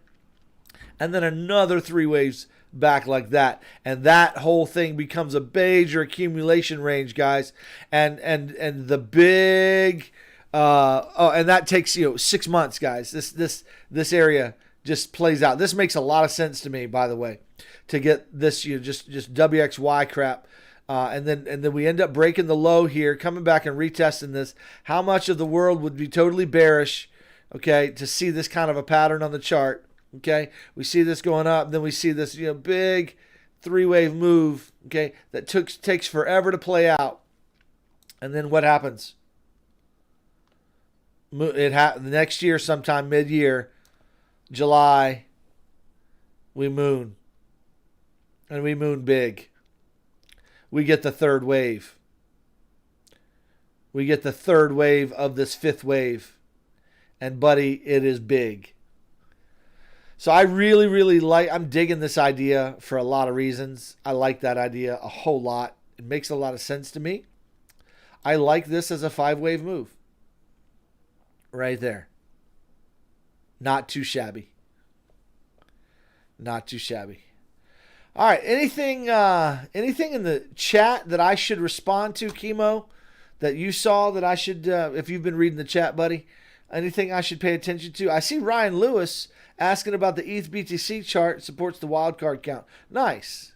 and then another 3 waves back like that, and that whole thing becomes a major accumulation range, guys. And the big and that takes 6 months, guys. This area just plays out. This makes a lot of sense to me, by the way, to get this just WXY crap. And then we end up breaking the low here, coming back and retesting this. How much of the world would be totally bearish, okay, to see this kind of a pattern on the chart, okay? We see this going up, then we see this big 3-wave move, okay, that takes forever to play out. And then what happens? The next year, sometime mid-year, July, we moon. And we moon big. We get the 3rd wave. We get the 3rd wave of this 5th wave. And buddy, it is big. So I really, really I'm digging this idea for a lot of reasons. I like that idea a whole lot. It makes a lot of sense to me. I like this as a 5-wave move. Right there. Not too shabby. Not too shabby. All right, anything in the chat that I should respond to, Chemo, that you saw that I should, if you've been reading the chat, buddy, anything I should pay attention to? I see Ryan Lewis asking about the ETH BTC chart supports the wildcard count. Nice.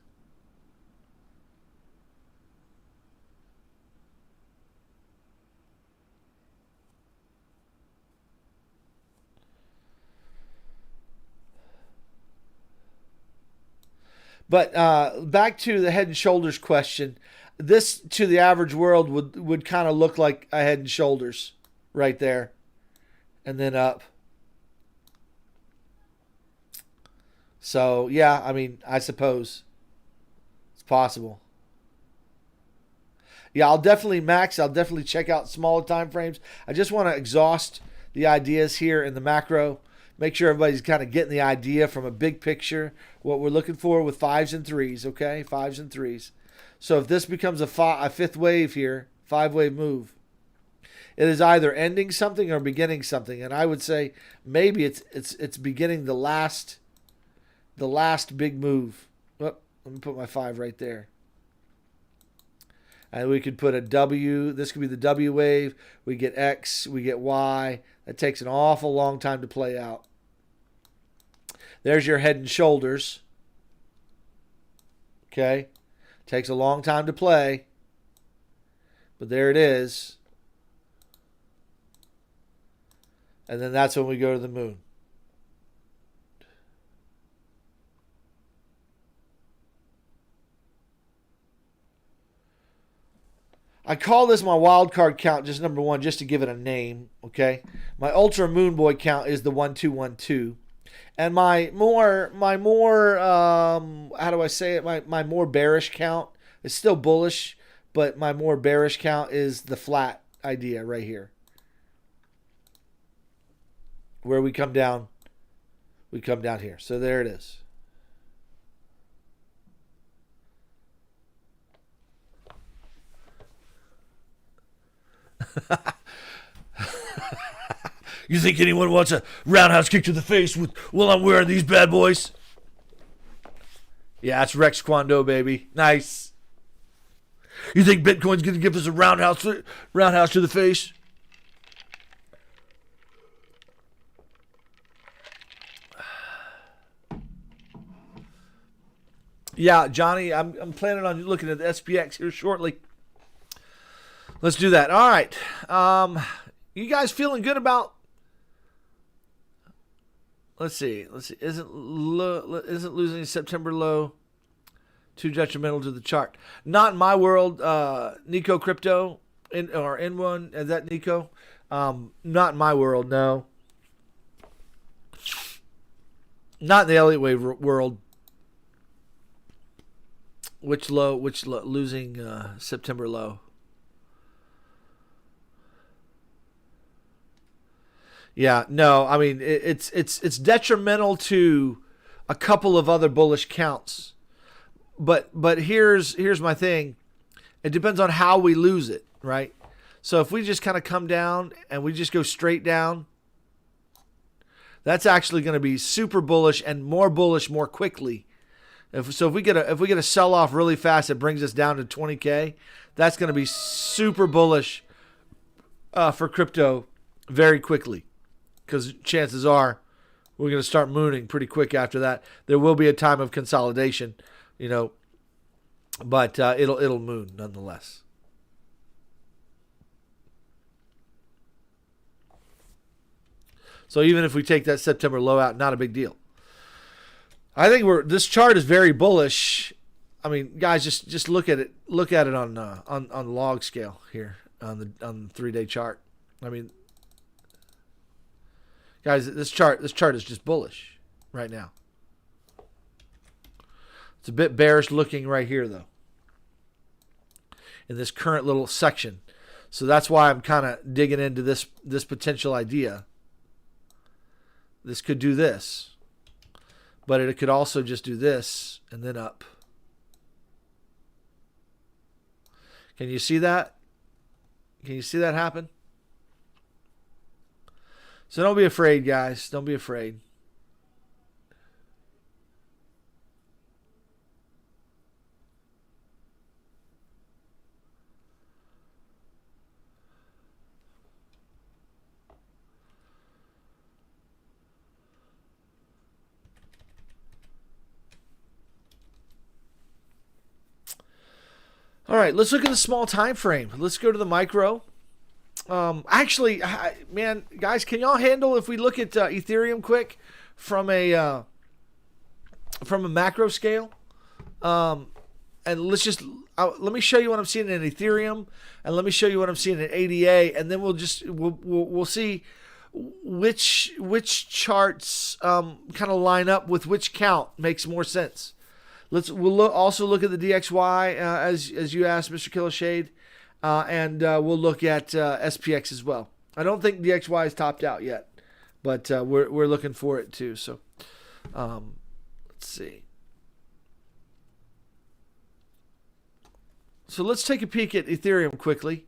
But back to the head and shoulders question. This to the average world would kind of look like a head and shoulders right there. And then up. So, yeah, I mean, I suppose it's possible. Yeah, I'll definitely check out smaller time frames. I just want to exhaust the ideas here in the macro. Make sure everybody's kind of getting the idea from a big picture, what we're looking for with 5s and 3s, okay? 5s and 3s. So if this becomes a fifth wave here, 5-wave move, it is either ending something or beginning something. And I would say maybe it's beginning the last big move. Oh, let me put my 5 right there. And we could put a W. This could be the W wave. We get X. We get Y. That takes an awful long time to play out. There's your head and shoulders. Okay. Takes a long time to play. But there it is. And then that's when we go to the moon. I call this my wild card count, just number 1, just to give it a name, okay? My ultra moon boy count is the 1212. And my more how do I say it? My more bearish count is still bullish, but my more bearish count is the flat idea right here. Where we come down here. So there it is. You think anyone wants a roundhouse kick to the face while I'm wearing these bad boys? Yeah, it's Rex Kwando, baby. Nice. You think Bitcoin's going to give us a roundhouse to the face? Yeah, Johnny, I'm planning on looking at the SPX here shortly. Let's do that. All right. You guys feeling good about... Let's see. Isn't losing September low too detrimental to the chart? Not in my world. Nico Crypto or N1, is that Nico? Not in my world, no. Not in the Elliott wave world. Which low? Losing September low. Yeah, no, I mean it's detrimental to a couple of other bullish counts, but here's my thing. It depends on how we lose it, right? So if we just kind of come down and we just go straight down, that's actually going to be super bullish and more bullish more quickly. If we get a sell off really fast, it brings us down to 20K. That's going to be super bullish for crypto very quickly. Because chances are we're going to start mooning pretty quick after that. There will be a time of consolidation, but it'll moon nonetheless. So even if we take that September low out, not a big deal. I think this chart is very bullish. I mean, guys, just look at it. Look at it on log scale here on the 3-day chart. I mean. Guys, this chart is just bullish right now. It's a bit bearish looking right here, though, in this current little section. So that's why I'm kind of digging into this potential idea. This could do this, but it could also just do this and then up. Can you see that? Can you see that happen? So don't be afraid, guys. Don't be afraid. All right, let's look at the small time frame. Let's go to the micro. Actually, man, guys, can y'all handle if we look at Ethereum quick from a macro scale? And let's just let me show you what I'm seeing in Ethereum, and let me show you what I'm seeing in ADA, and then we'll see which charts kind of line up with which count makes more sense. We'll also look at the DXY as you asked, Mr. Killer Shade, and we'll look at SPX as well. I don't think DXY is topped out yet, but we're looking for it too. So let's see. So let's take a peek at Ethereum quickly.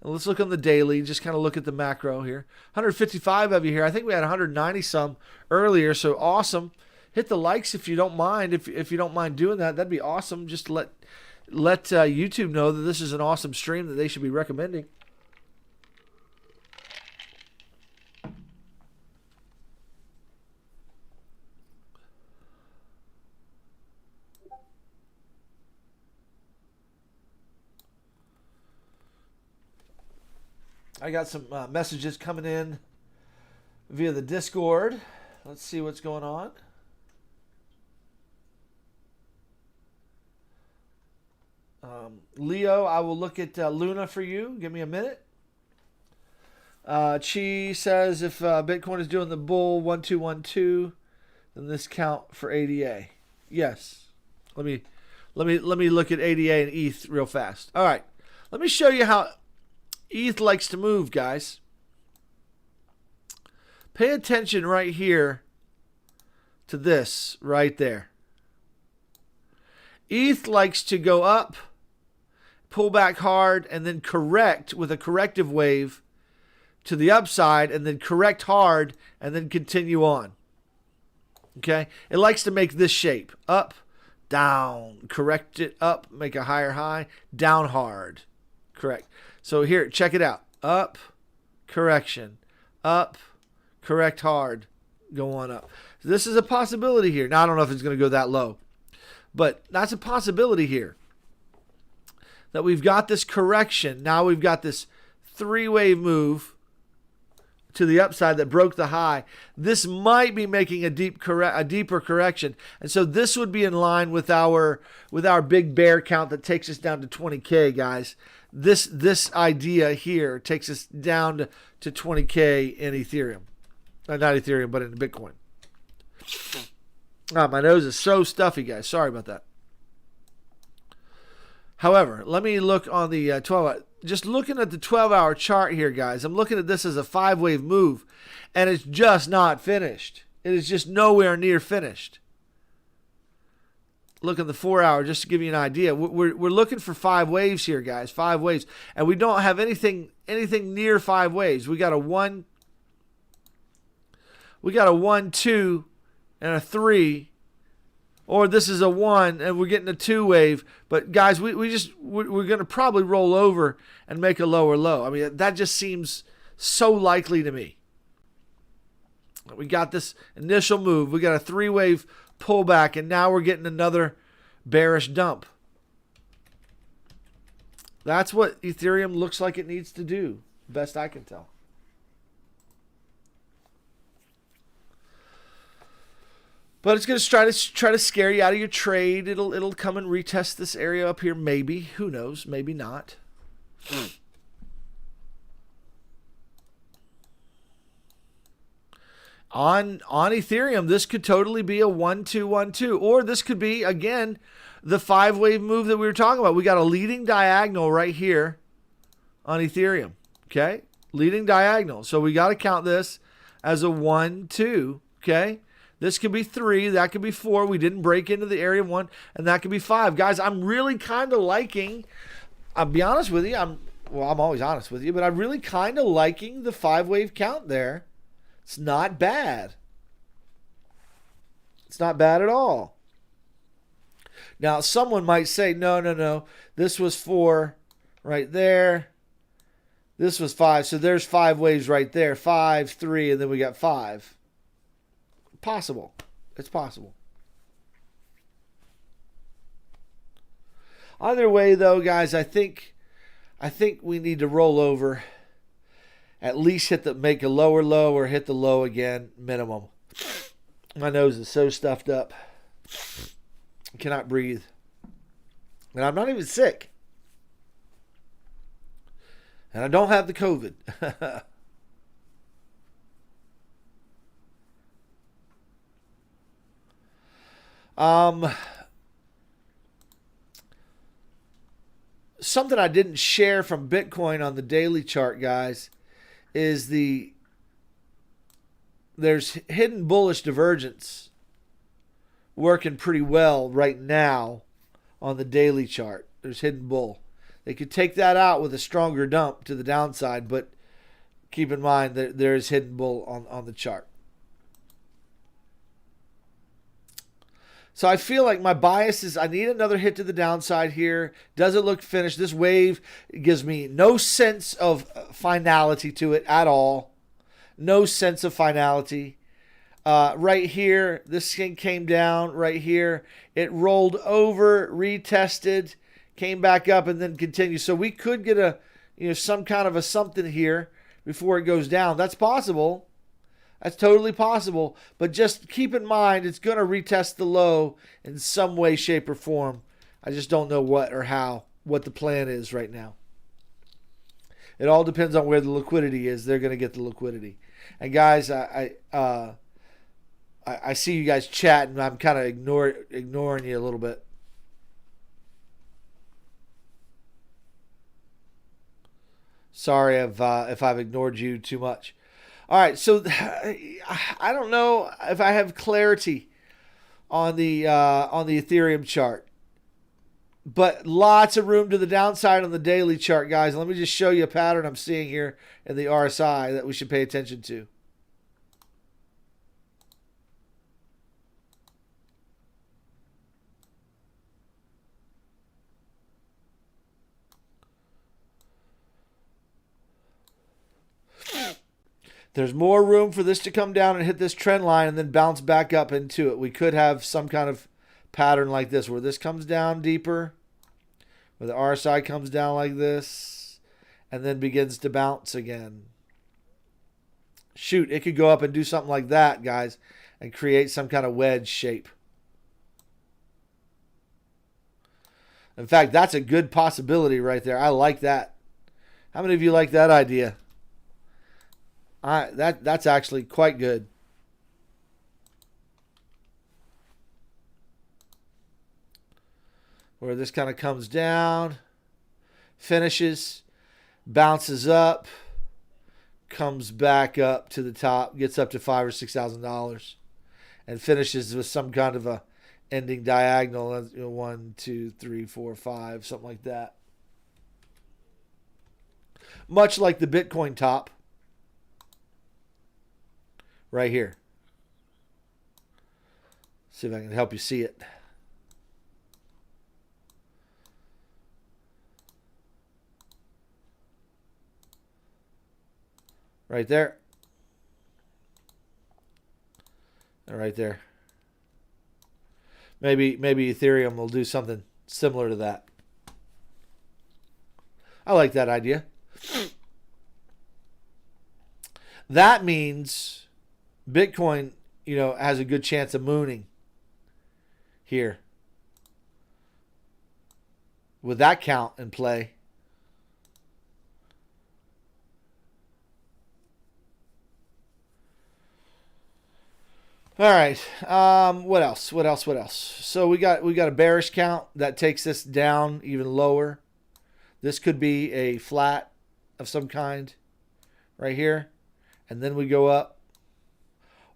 And let's look on the daily, just kind of look at the macro here. 155 of you here. I think we had 190 some earlier, so awesome. Hit the likes if you don't mind. If you don't mind doing that, that'd be awesome. Just let YouTube know that this is an awesome stream that they should be recommending. I got some messages coming in via the Discord. Let's see what's going on. Leo, I will look at Luna for you. Give me a minute. Chi says if Bitcoin is doing the bull 1212, then this count for ADA. Yes. Let me look at ADA and ETH real fast. All right. Let me show you how ETH likes to move, guys. Pay attention right here to this right there. ETH likes to go up, pull back hard, and then correct with a corrective wave to the upside, and then correct hard, and then continue on. Okay? It likes to make this shape. Up, down, correct it up, make a higher high, down hard. Correct. So here, check it out. Up, correction. Up, correct hard. Go on up. So this is a possibility here. Now, I don't know if it's going to go that low. But that's a possibility here. That we've got this correction. Now we've got this three-wave move to the upside that broke the high. This might be making a deeper correction. And so this would be in line with our big bear count that takes us down to 20K, guys. This idea here takes us down to 20K in Ethereum. Not Ethereum, but in Bitcoin. My nose is so stuffy, guys. Sorry about that. However, let me look on the 12 hour. Just looking at the 12-hour chart here, guys. I'm looking at this as a 5-wave move, and it's just not finished. It is just nowhere near finished. Look at the 4-hour just to give you an idea. We're looking for 5 waves here, guys. 5 waves, and we don't have anything near 5 waves. We got a 1, 2, and a 3. Or this is a 1 and we're getting a 2 wave. But guys, we're going to probably roll over and make a lower low. I mean, that just seems so likely to me. We got this initial move. We got a 3-wave pullback, and now we're getting another bearish dump. That's what Ethereum looks like it needs to do, best I can tell. But it's going to try to scare you out of your trade. It'll come and retest this area up here, maybe. Who knows? Maybe not. On Ethereum, this could totally be a 1-2-1-2, or this could be again the 5-wave move that we were talking about. We got a leading diagonal right here on Ethereum. Okay, leading diagonal. So we got to count this as a 1-2. Okay. This could be 3. That could be 4. We didn't break into the area 1. And that could be 5. Guys, I'm really kind of liking, I'll be honest with you. I'm always honest with you. But I'm really kind of liking the 5-wave count there. It's not bad. It's not bad at all. Now, someone might say, no. This was 4 right there. This was 5. So there's 5 waves right there. 5, 3, and then we got 5. Possible. It's possible. Either way, though, guys, I think we need to roll over. At least make a lower low or hit the low again, minimum. My nose is so stuffed up. I cannot breathe. And I'm not even sick. And I don't have the COVID. Something I didn't share from Bitcoin on the daily chart, guys, is there's hidden bullish divergence working pretty well right now on the daily chart. There's hidden bull. They could take that out with a stronger dump to the downside, but keep in mind that there is hidden bull on the chart. So I feel like my bias is I need another hit to the downside here. Does it look finished? This wave gives me no sense of finality to it at all. No sense of finality. Right here, this thing came down right here. It rolled over, retested, came back up, and then continued. So we could get some kind of a something here before it goes down. That's possible. That's totally possible. But just keep in mind, it's going to retest the low in some way, shape, or form. I just don't know what or how, what the plan is right now. It all depends on where the liquidity is. They're going to get the liquidity. And guys, I see you guys chatting. I'm kind of ignoring you a little bit. Sorry if I've ignored you too much. All right, so I don't know if I have clarity on the Ethereum chart, but lots of room to the downside on the daily chart, guys. Let me just show you a pattern I'm seeing here in the RSI that we should pay attention to. There's more room for this to come down and hit this trend line and then bounce back up into it. We could have some kind of pattern like this where this comes down deeper, where the RSI comes down like this, and then begins to bounce again. Shoot, it could go up and do something like that, guys, and create some kind of wedge shape. In fact, that's a good possibility right there. I like that. How many of you like that idea? That's actually quite good. Where this kind of comes down, finishes, bounces up, comes back up to the top, gets up to $5,000 or $6,000, and finishes with some kind of a ending diagonal. 1, 2, 3, 4, 5, something like that. Much like the Bitcoin top. Right here. See if I can help you see it. Right there. And right there. Maybe Ethereum will do something similar to that. I like that idea. That means Bitcoin, has a good chance of mooning here. With that count in play. All right. What else? So we got a bearish count that takes this down even lower. This could be a flat of some kind right here. And then we go up.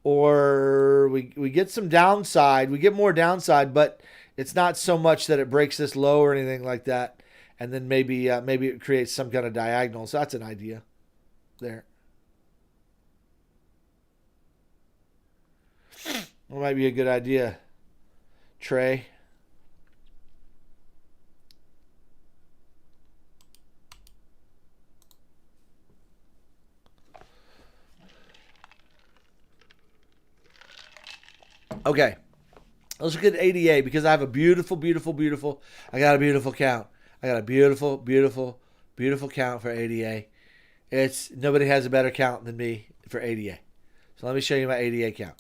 Or we get some downside. We get more downside, but it's not so much that it breaks this low or anything like that. And then maybe it creates some kind of diagonal. So that's an idea there. That might be a good idea, Trey. Okay, let's look at ADA because I have a beautiful. I got a beautiful count. I got a beautiful count for ADA. Nobody has a better count than me for ADA. So let me show you my ADA count.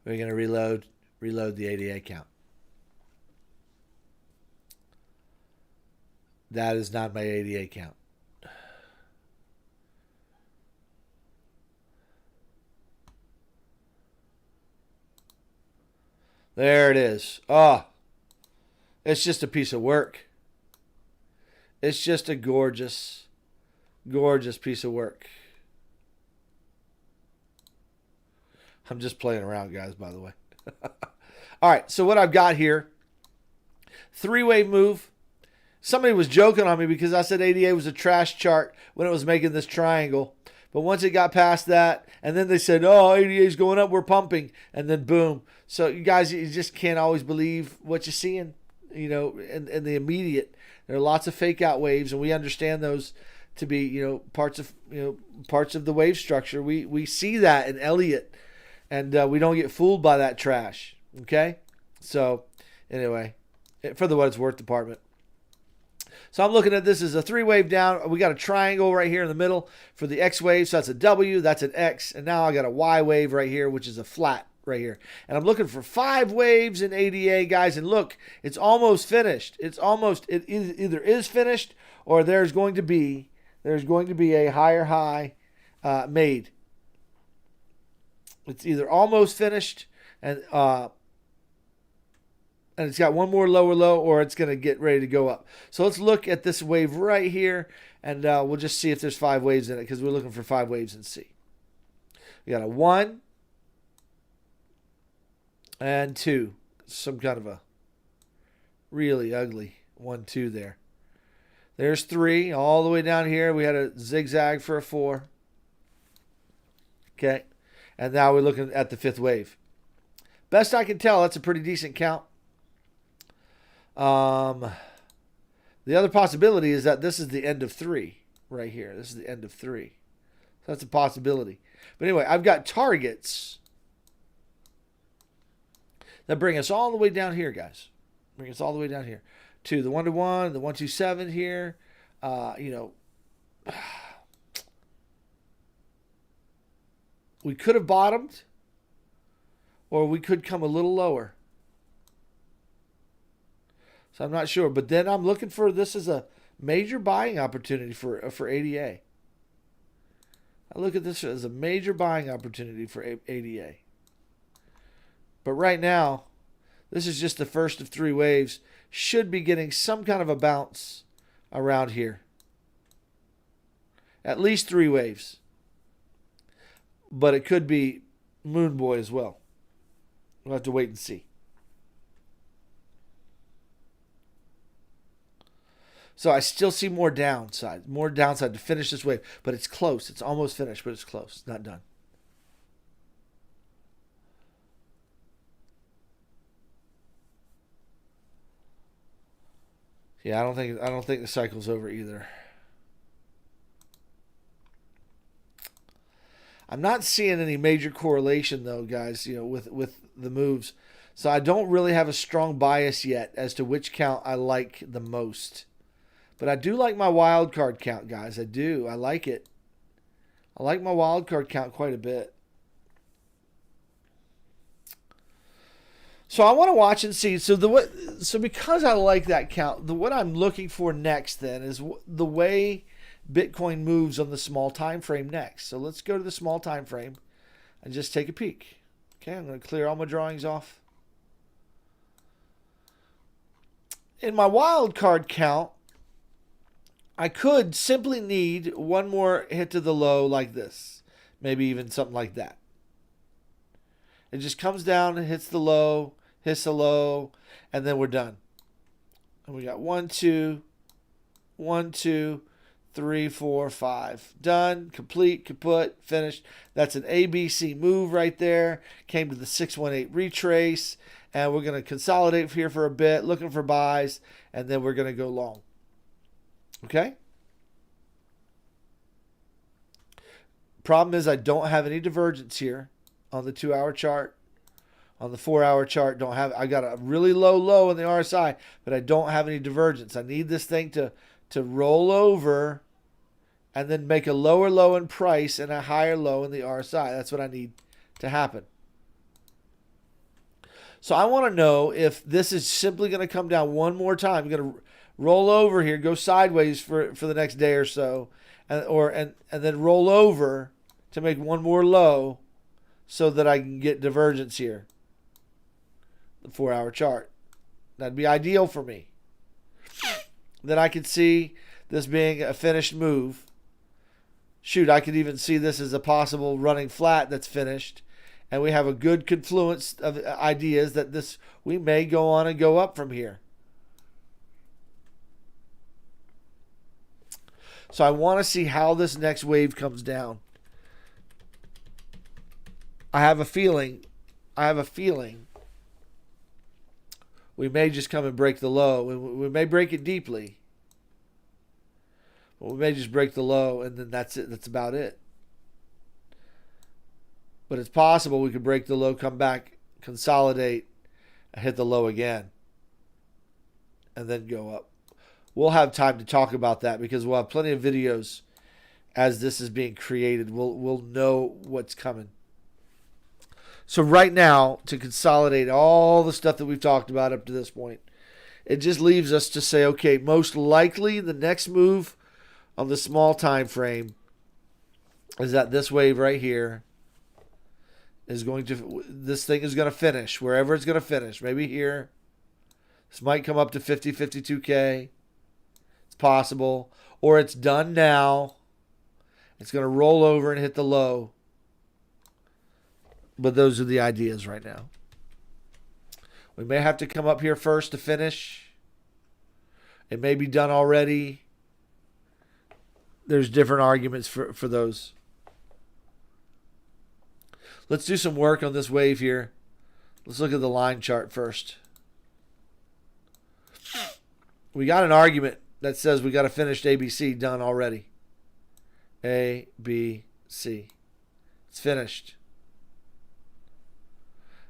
We're going to reload the ADA count. That is not my ADA count. There it is. Oh, it's just a piece of work. It's just a gorgeous, gorgeous piece of work. I'm just playing around, guys, by the way. All right, so what I've got here, 3-wave move. Somebody was joking on me because I said ADA was a trash chart when it was making this triangle. But once it got past that, and then they said, oh, ADA is going up, we're pumping. And then boom. So you guys, you just can't always believe what you're seeing, you know, in the immediate. There are lots of fake out waves, and we understand those to be, you know, parts of the wave structure. We see that in Elliott, and we don't get fooled by that trash. Okay? So anyway, for the what it's worth department. So I'm looking at this as a 3-wave down. We got a triangle right here in the middle for the X wave. So that's a W, that's an X. And now I got a Y wave right here, which is a flat right here. And I'm looking for 5 waves in ADA, guys. And look, it's almost finished. It either is finished or there's going to be a higher high made. It's either almost finished and it's got one more lower low, or it's going to get ready to go up. So let's look at this wave right here, and we'll just see if there's 5 waves in it, because we're looking for 5 waves in C. We got a 1 and 2. Some kind of a really ugly 1, 2 there. There's 3 all the way down here. We had a zigzag for a 4. Okay. And now we're looking at the 5th wave. Best I can tell, that's a pretty decent count. The other possibility is that this is the end of 3 right here. This is the end of 3. So that's a possibility. But anyway, I've got targets that bring us all the way down here, guys. Bring us all the way down here to the 1-to-1, the 127 here. You know, we could have bottomed, or we could come a little lower. So I'm not sure. But then I'm looking for this as a major buying opportunity for ADA. I look at this as a major buying opportunity for ADA. But right now, this is just the first of 3 waves. Should be getting some kind of a bounce around here. At least 3 waves. But it could be Moon Boy as well. We'll have to wait and see. So I still see more downside to finish this wave. But it's close. It's almost finished, but it's close. It's not done. Yeah, I don't think the cycle's over either. I'm not seeing any major correlation though, guys, you know, with the moves. So I don't really have a strong bias yet as to which count I like the most. But I do like my wild card count, guys. I do. I like it. I like my wild card count quite a bit. So I want to watch and see. So because I like that count, what I'm looking for next then is the way Bitcoin moves on the small time frame next. So let's go to the small time frame and just take a peek. Okay, I'm going to clear all my drawings off. In my wild card count, I could simply need one more hit to the low like this. Maybe even something like that. It just comes down and hits the low, hits the low, and then we're done. And we got 1, 2, 1, 2, 3, 4, 5. Done, complete, kaput, finished. That's an ABC move right there. Came to the 618 retrace. And we're going to consolidate here for a bit, looking for buys, and then we're going to go long. Okay? Problem is I don't have any divergence here on the 2-hour chart. On the 4-hour chart, I got a really low in the RSI, but I don't have any divergence. I need this thing to roll over and then make a lower low in price and a higher low in the RSI. That's what I need to happen. So I want to know if this is simply going to come down one more time. You're going to roll over here, go sideways for the next day or so, and then roll over to make one more low so that I can get divergence here. The 4-hour chart. That'd be ideal for me. Then I could see this being a finished move. Shoot, I could even see this as a possible running flat that's finished. And we have a good confluence of ideas that we may go on and go up from here. So I want to see how this next wave comes down. I have a feeling we may just come and break the low. We may break it deeply. But we may just break the low, and then that's it. That's about it. But it's possible we could break the low, come back, consolidate, and hit the low again. And then go up. We'll have time to talk about that because we'll have plenty of videos as this is being created. We'll know what's coming. So right now, to consolidate all the stuff that we've talked about up to this point, it just leaves us to say, okay, most likely the next move on the small time frame is that this wave right here is going to, this thing is going to finish wherever it's going to finish. Maybe here. This might come up to 50, 52K. It's possible. Or it's done now. It's going to roll over and hit the low. But those are the ideas right now. We may have to come up here first to finish. It may be done already. There's different arguments for those. Let's do some work on this wave here. Let's look at the line chart first. We got an argument that says we got a finished ABC done already. A, B, C. It's finished.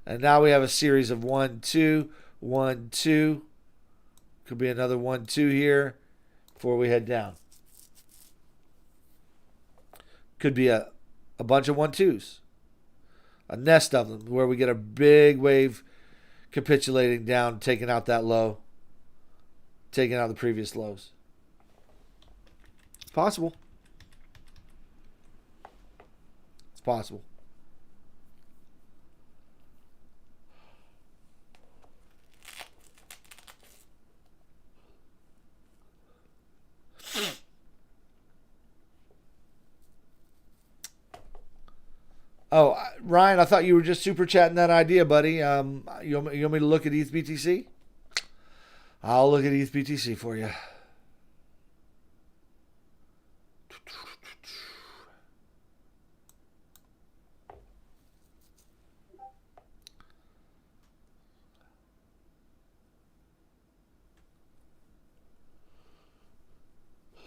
And now we have a series of 1, 2, 1, 2. Could be another 1, 2 here before we head down. Could be a bunch of 1, 2s. A nest of them where we get a big wave capitulating down, taking out that low. Taking out the previous lows. It's possible. It's possible. Oh, Ryan, I thought you were just super chatting that idea, buddy. You want me to look at ETH BTC? I'll look at ETH BTC for you.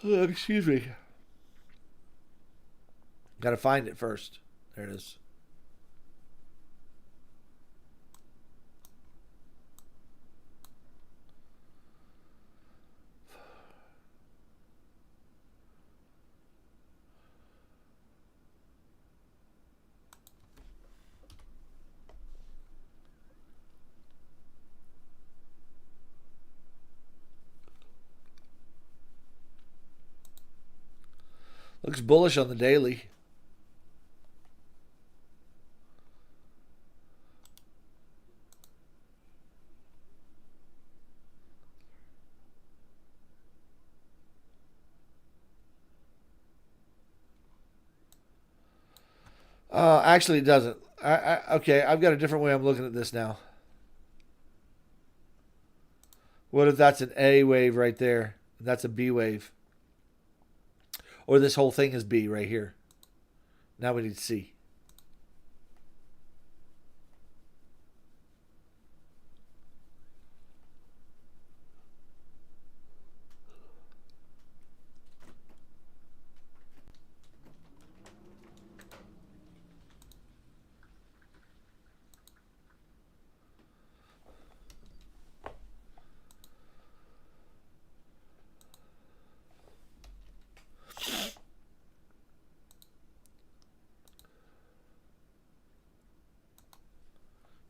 Excuse me. Got to find it first. There it is. Looks bullish on the daily. Actually, it doesn't. Okay, I've got a different way I'm looking at this now. What if that's an A wave right there? And that's a B wave. Or this whole thing is B right here. Now we need C.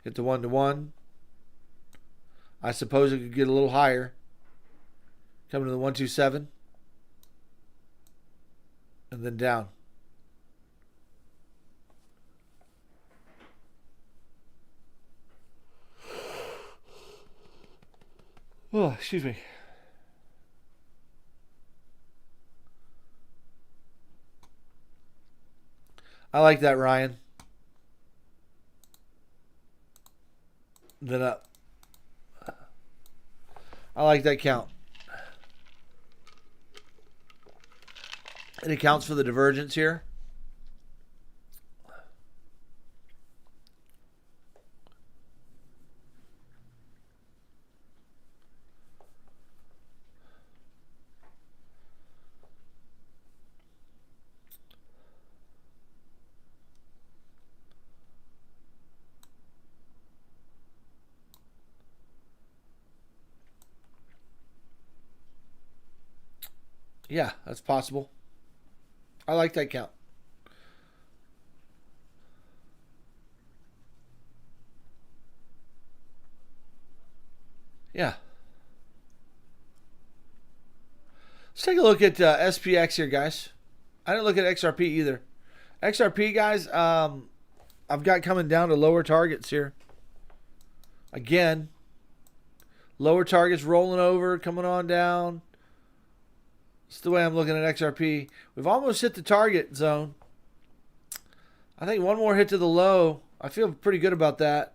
Get the 1-to-1. I suppose it could get a little higher. Coming to the 127. And then down. Oh, excuse me. I like that, Ryan. Then up. I like that count. It accounts for the divergence here. Yeah, that's possible. I like that count. Yeah. Let's take a look at SPX here, guys. I didn't look at XRP either. XRP, guys, I've got coming down to lower targets here. Again, lower targets rolling over, coming on down. That's the way I'm looking at XRP. We've almost hit the target zone. I think one more hit to the low. I feel pretty good about that.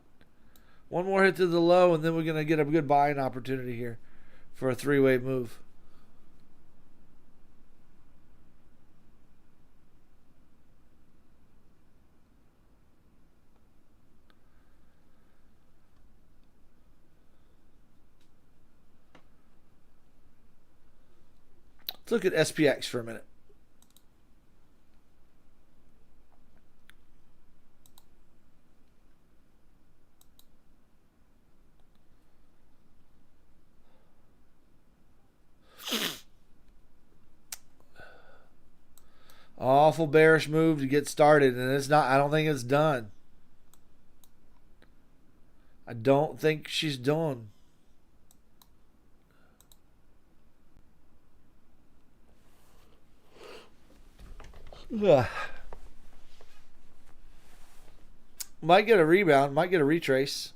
One more hit to the low, and then we're going to get a good buying opportunity here for a three-way move. Let's look at SPX for a minute. Awful bearish move to get started, and it's not. I don't think it's done. I don't think she's done. Ugh. Might get a rebound, might get a retrace.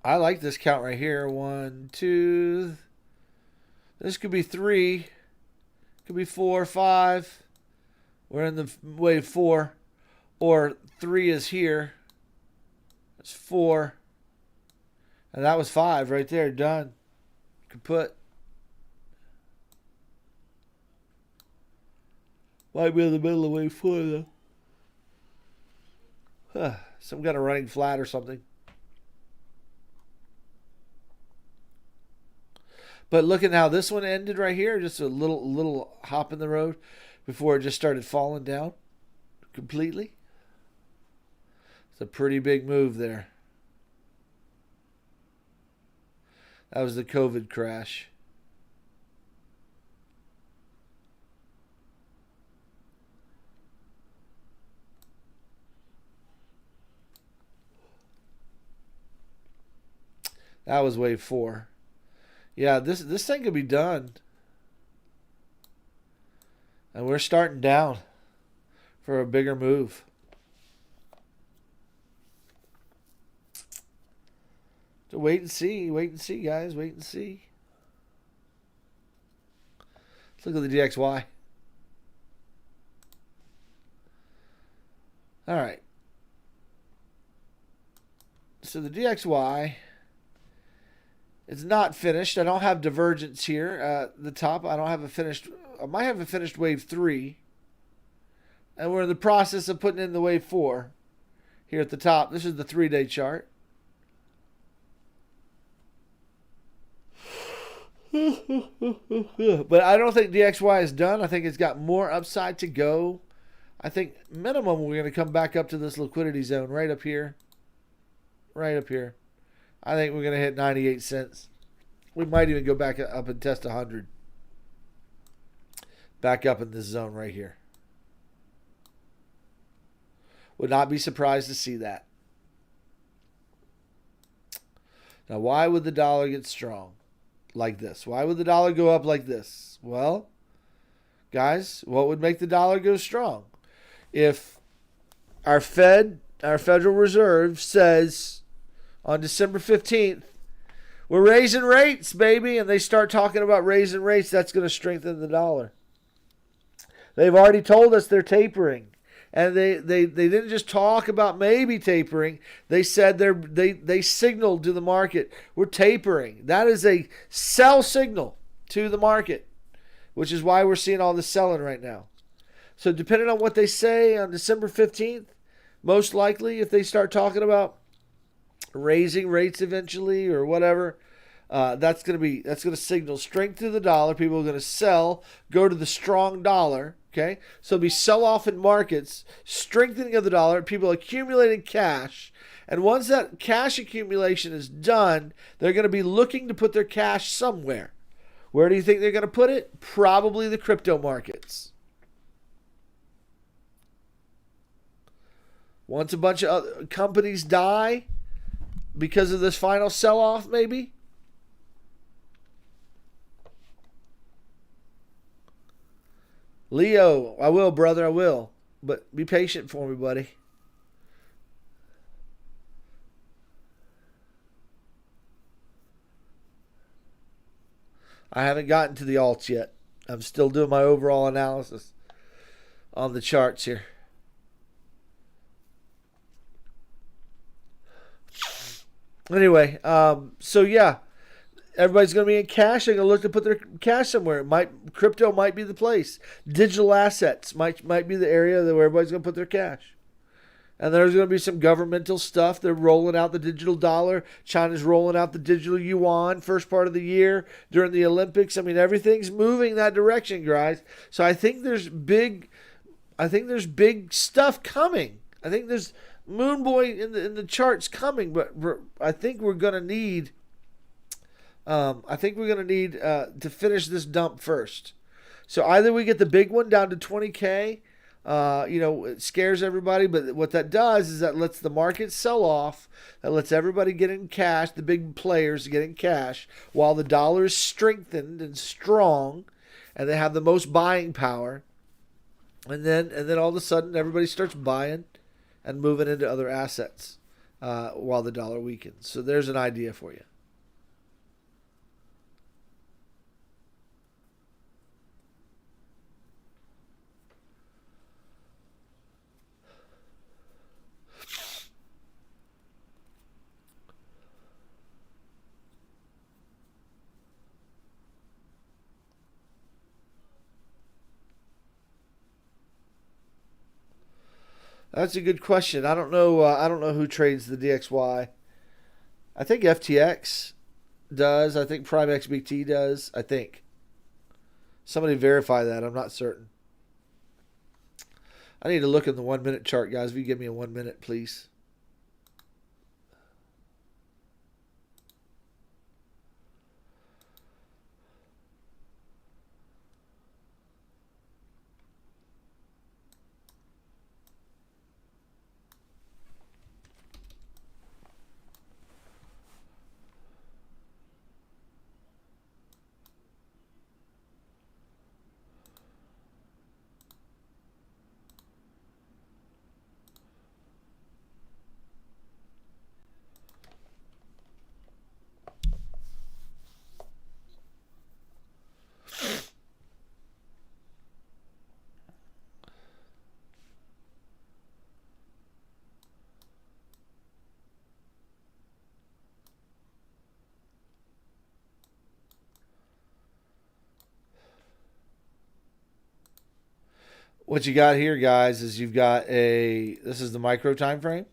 I like this count right here. 1, 2. This could be 3. Could be 4, 5. We're in the wave 4. Or 3 is here. That's 4. And that was 5 right there. Done. Kaput. Might be in the middle of wave 4 though. Some kind of running flat or something. But look at how this one ended right here. Just a little hop in the road before it just started falling down completely. It's a pretty big move there. That was the COVID crash. That was wave 4. Yeah, this thing could be done. And we're starting down for a bigger move. So wait and see, guys. Wait and see. Let's look at the DXY. All right. So the DXY... it's not finished. I don't have divergence here at the top. I don't have a finished. I might have a finished wave 3. And we're in the process of putting in the wave 4 here at the top. This is the 3-day chart. But I don't think DXY is done. I think it's got more upside to go. I think minimum we're going to come back up to this liquidity zone right up here. Right up here. I think we're going to hit 98 cents We might even go back up and test 100. Back up in this zone right here. Would not be surprised to see that. Now, why would the dollar get strong like this? Why would the dollar go up like this? Well, guys, what would make the dollar go strong? If our Federal Reserve says on December 15th, we're raising rates, baby, and they start talking about raising rates, that's going to strengthen the dollar. They've already told us they're tapering. And they didn't just talk about maybe tapering. They said they signaled to the market, we're tapering. That is a sell signal to the market, which is why we're seeing all this selling right now. So depending on what they say on December 15th, most likely if they start talking about raising rates eventually or whatever, that's going to signal strength to the dollar. People are going to sell, go to the strong dollar. Okay, so it'll be sell-off in markets, strengthening of the dollar, people accumulating cash. And once that cash accumulation is done, they're going to be looking to put their cash somewhere. Where do you think they're going to put it? Probably the crypto markets. Once a bunch of other companies die because of this final sell-off, maybe. Leo, I will, brother, I will. But be patient for me, buddy. I haven't gotten to the alts yet. I'm still doing my overall analysis on the charts here. Anyway, so yeah. Everybody's going to be in cash. They're going to look to put their cash somewhere. Crypto might be the place. Digital assets might be the area where everybody's going to put their cash. And there's going to be some governmental stuff. They're rolling out the digital dollar. China's rolling out the digital yuan first part of the year during the Olympics. I mean, everything's moving that direction, guys. So I think there's big stuff coming. I think there's Moon Boy in the charts coming, but I think we're going to need. To finish this dump first. So either we get the big one down to 20K, it scares everybody, but what that does is that lets the market sell off, that lets everybody get in cash, the big players get in cash, while the dollar is strengthened and strong, and they have the most buying power. And then all of a sudden everybody starts buying and moving into other assets while the dollar weakens. So there's an idea for you. That's a good question. I don't know. I don't know who trades the DXY. I think FTX does. I think Prime XBT does. I think. Somebody verify that. I'm not certain. I need to look in the 1 minute chart, guys. If you give me a 1 minute, please. What you got here, guys, is you've got this is the micro time frame.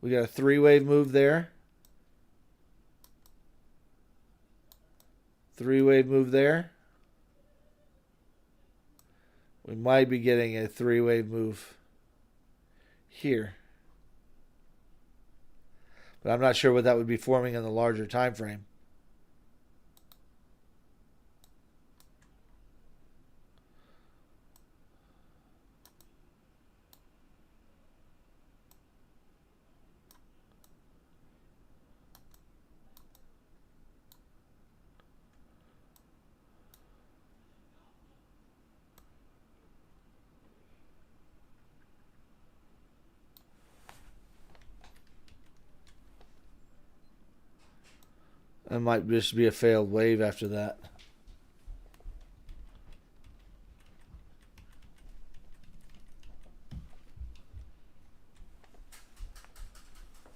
We got a 3-wave move there. 3-wave move there. We might be getting a 3-wave move here. But I'm not sure what that would be forming in the larger time frame. It might just be a failed wave after that.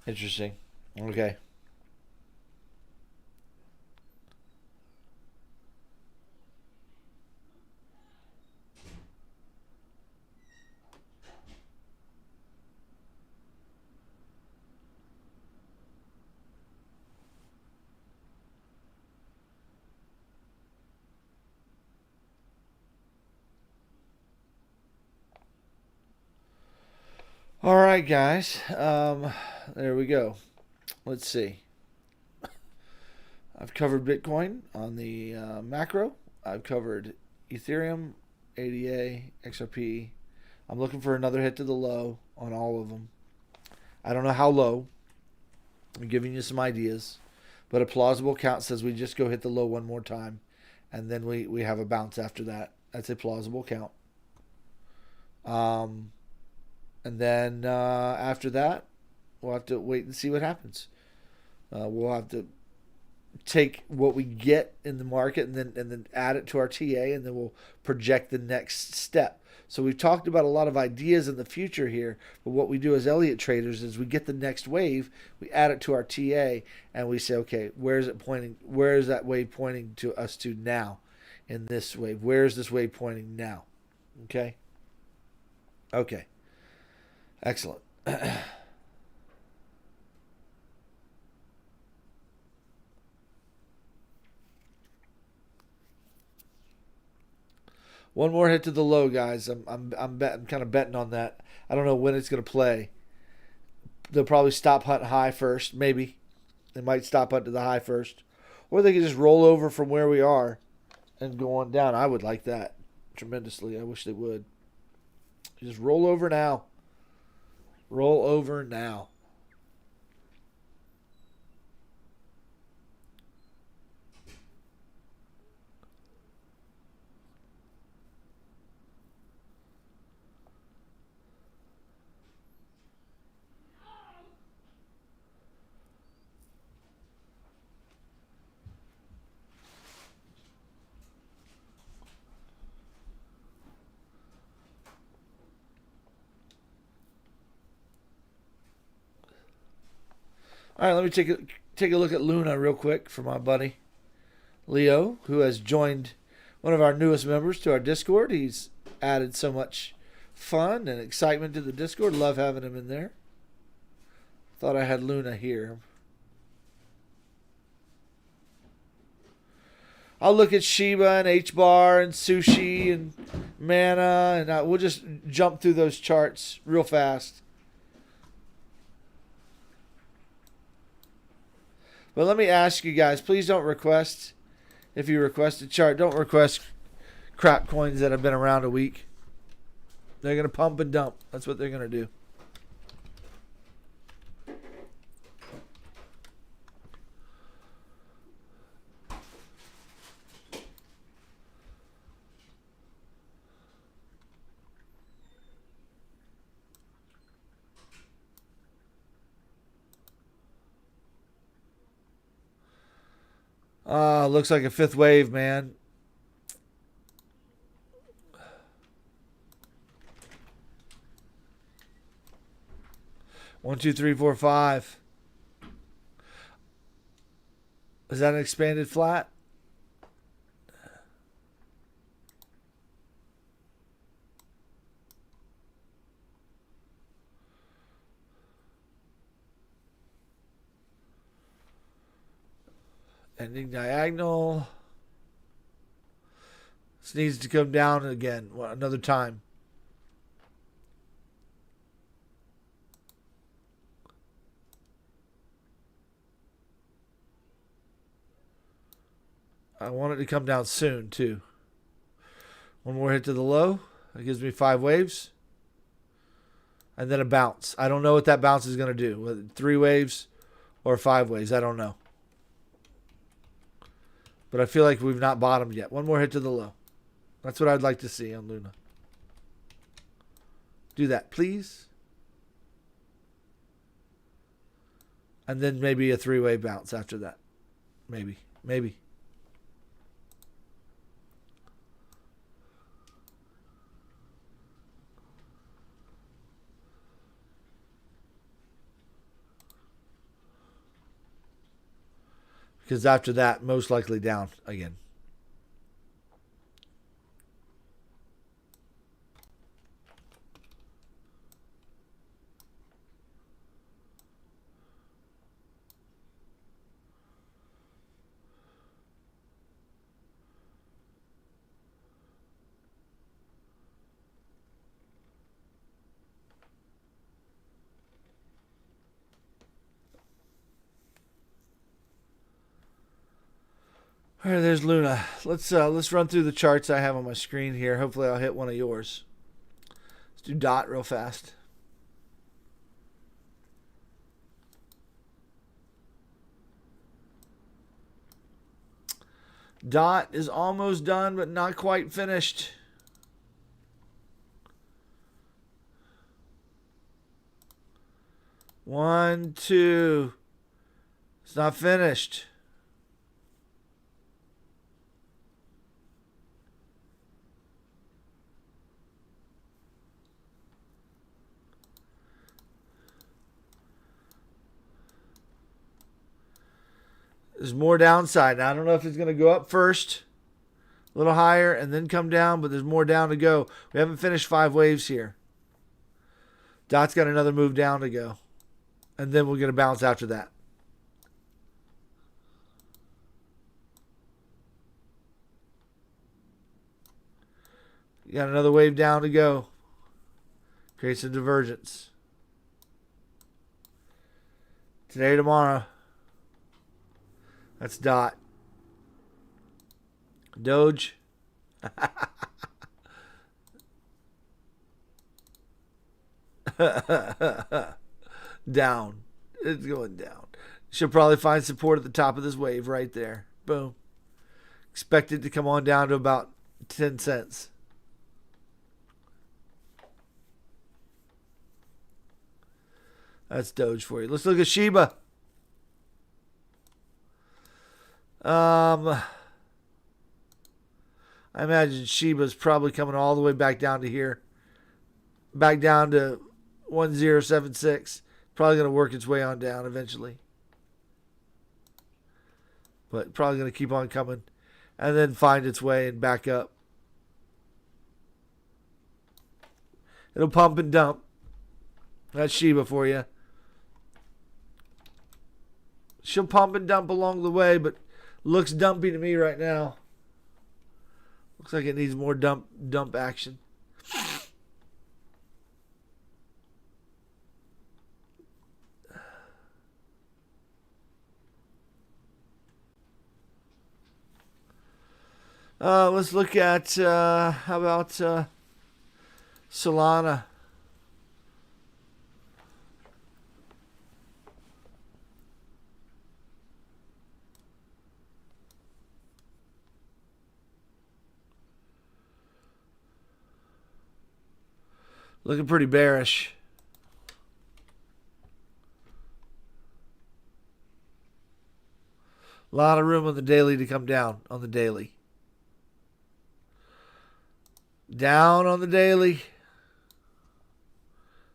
Interesting. Okay. All right, guys. There we go. Let's see. I've covered Bitcoin on the macro. I've covered Ethereum, ADA, XRP. I'm looking for another hit to the low on all of them. I don't know how low. I'm giving you some ideas. But a plausible count says we just go hit the low one more time. And then we have a bounce after that. That's a plausible count. And then after that, we'll have to wait and see what happens. We'll have to take what we get in the market and then add it to our TA, and then we'll project the next step. So we've talked about a lot of ideas in the future here, but what we do as Elliott traders is we get the next wave, we add it to our TA, and we say, okay, where is it pointing? Where is that wave pointing to us to now in this wave? Where is this wave pointing now? Okay. Okay. Excellent. One more hit to the low, guys. I'm kind of betting on that. I don't know when it's going to play. They'll probably stop hunt high first, maybe. They might stop hunt to the high first, or they could just roll over from where we are and go on down. I would like that tremendously. I wish they would. Just roll over now. Roll over now. All right, let me take a look at Luna real quick for my buddy Leo, who has joined one of our newest members to our Discord. He's added so much fun and excitement to the Discord. Love having him in there. Thought I had Luna here. I'll look at Shiba and H-Bar and Sushi and Mana, and we'll just jump through those charts real fast. But let me ask you guys, please don't request, if you request a chart, don't request crap coins that have been around a week. They're going to pump and dump. That's what they're going to do. Looks like a fifth wave, man. One, two, three, four, five. Is that an expanded flat? Ending diagonal. This needs to come down again another time. I want it to come down soon, too. One more hit to the low. That gives me 5 waves. And then a bounce. I don't know what that bounce is going to do. Whether 3 waves or 5 waves. I don't know. But I feel like we've not bottomed yet. One more hit to the low. That's what I'd like to see on Luna. Do that, please. And then maybe a 3-way bounce after that. Maybe. Maybe. Because after that, most likely down again. All right, there's Luna. Let's run through the charts I have on my screen here. Hopefully I'll hit one of yours. Let's do DOT real fast. DOT is almost done, but not quite finished. One, two. It's not finished. There's more downside. Now, I don't know if it's going to go up first, a little higher, and then come down, but there's more down to go. We haven't finished 5 waves here. DOT's got another move down to go. And then we're going to bounce after that. You got another wave down to go. Creates a divergence. Today, tomorrow. That's DOT. Doge. Down. It's going down. She'll probably find support at the top of this wave right there. Boom. Expect it to come on down to about 10 cents. That's Doge for you. Let's look at Shiba. I imagine Shiba's probably coming all the way back down to here. Back down to 1076. Probably going to work its way on down eventually. But probably going to keep on coming. And then find its way and back up. It'll pump and dump. That's Shiba for you. She'll pump and dump along the way, but looks dumpy to me right now. Looks like it needs more dump action. Let's look at how about Solana. Looking pretty bearish. A lot of room on the daily to come down on the daily. Down on the daily.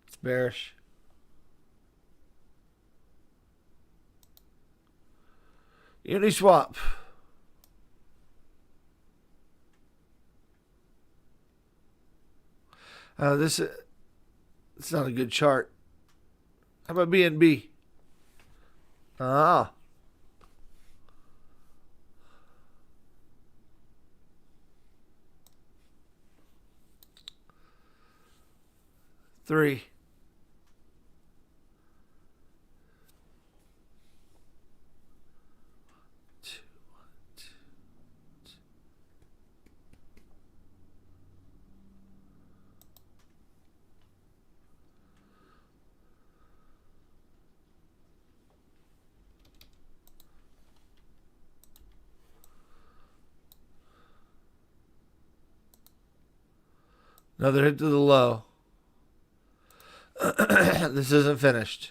It's bearish. Uniswap. It's not a good chart. How about BNB? Ah. Three. Another hit to the low. This isn't finished.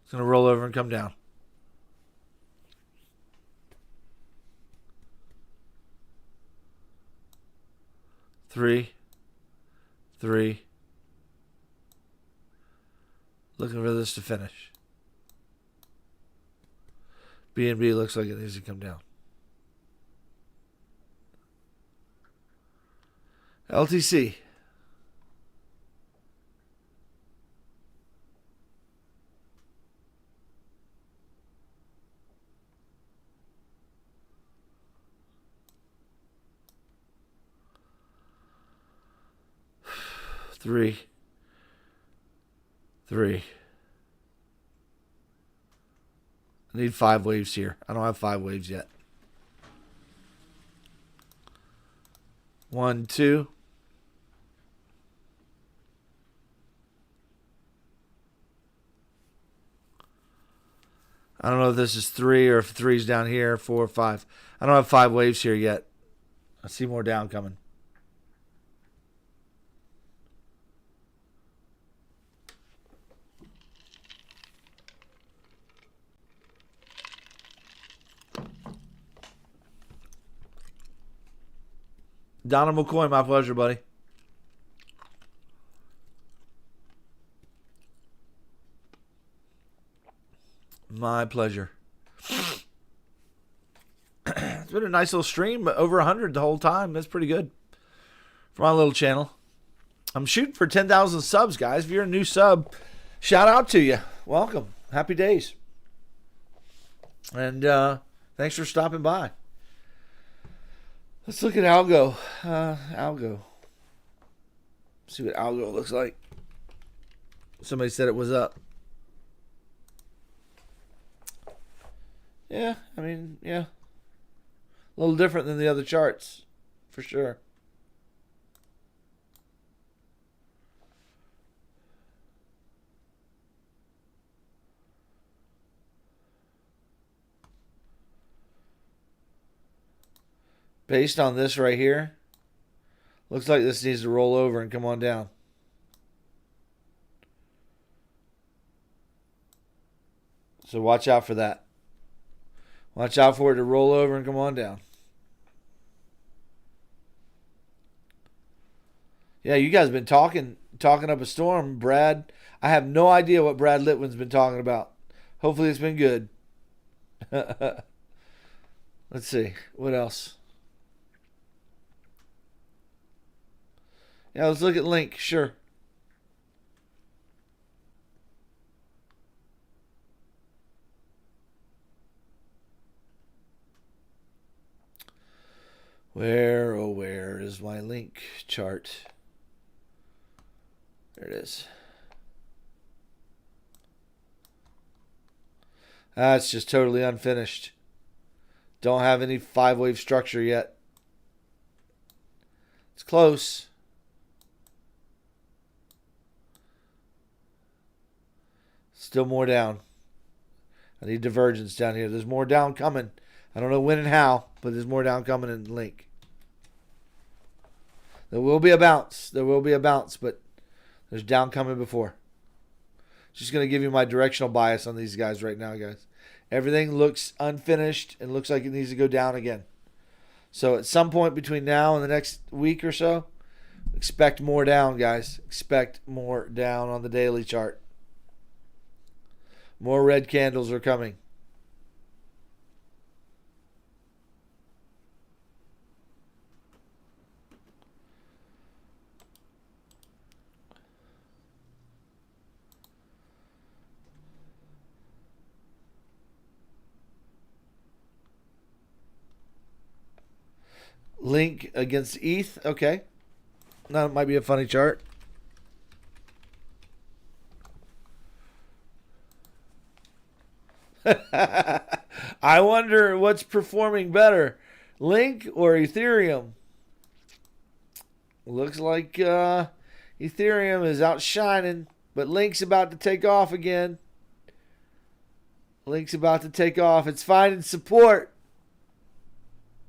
It's going to roll over and come down. 3, 3. Looking for this to finish. BNB looks like it needs to come down. LTC. Three. I need 5 waves here. I don't have 5 waves yet. 1, 2. I don't know if this is 3 or if 3's down here, 4 or 5. I don't have 5 waves here yet. I see more down coming. Donald McCoy, my pleasure, buddy. My pleasure. It's been a nice little stream, but over 100 the whole time. That's pretty good for my little channel. I'm shooting for 10,000 subs, guys. If you're a new sub, shout out to you. Welcome. Happy days. And thanks for stopping by. Let's look at Algo. Algo. See what Algo looks like. Somebody said it was up. Yeah, I mean, yeah. A little different than the other charts, for sure. Based on this right here, looks like this needs to roll over and come on down. So watch out for that. Watch out for it to roll over and come on down. Yeah, you guys have been talking up a storm, Brad. I have no idea what Brad Litwin's been talking about. Hopefully it's been good. Let's see. What else? Yeah, let's look at Link. Sure. Where, oh, where is my Link chart? There it is. It's just totally unfinished. Don't have any 5-wave structure yet. It's close. Still more down. I need divergence down here. There's more down coming. I don't know when and how, but there's more down coming in Link. There will be a bounce. There will be a bounce, but there's down coming before. Just going to give you my directional bias on these guys right now, guys. Everything looks unfinished and looks like it needs to go down again. So at some point between now and the next week or so, expect more down, guys. Expect more down on the daily chart. More red candles are coming. Link against ETH. Okay. That might be a funny chart. I wonder what's performing better, Link or Ethereum? Looks like Ethereum is outshining, but Link's about to take off again. Link's about to take off. It's finding support.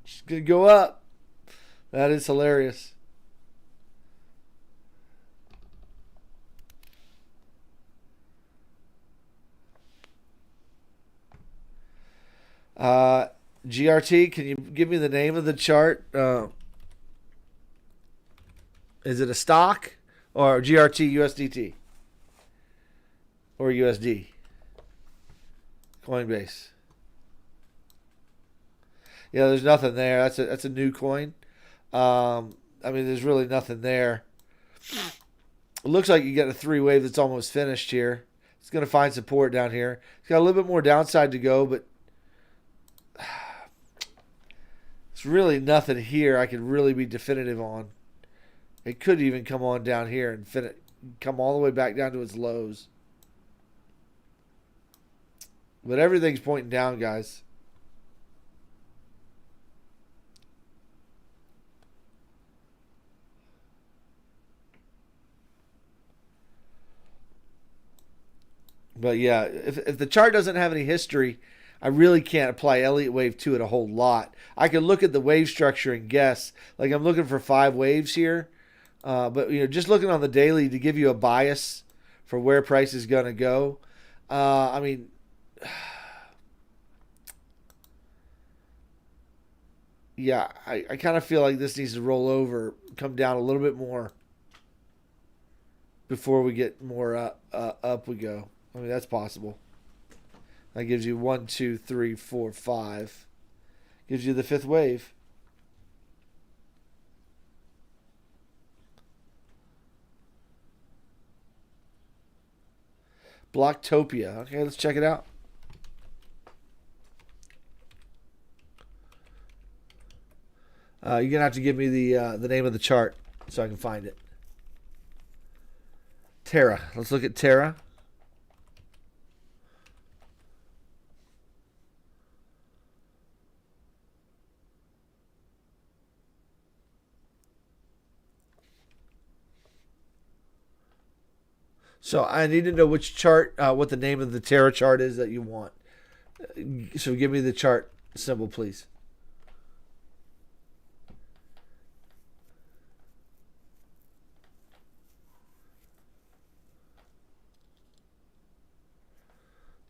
It's going to go up. That is hilarious. GRT, can you give me the name of the chart? Is it a stock or GRT USDT or USD? Coinbase. Yeah, there's nothing there. That's a new coin. I mean, there's really nothing there. It looks like you get a 3-wave that's almost finished here. It's going to find support down here. It's got a little bit more downside to go, but it's really nothing here I can really be definitive on. It could even come on down here and come all the way back down to its lows. But everything's pointing down, guys. But yeah, if the chart doesn't have any history, I really can't apply Elliott wave to it a whole lot. I can look at the wave structure and guess. Like I'm looking for 5 waves here. But just looking on the daily to give you a bias for where price is going to go. I mean, yeah, I kind of feel like this needs to roll over, come down a little bit more before we get more up we go. I mean, that's possible. That gives you 1, 2, 3, 4, 5. Gives you the 5th wave. Blocktopia. Okay, let's check it out. You're gonna have to give me the name of the chart so I can find it. Terra. Let's look at Terra. So I need to know which chart, what the name of the Terra chart is that you want. So give me the chart symbol, please.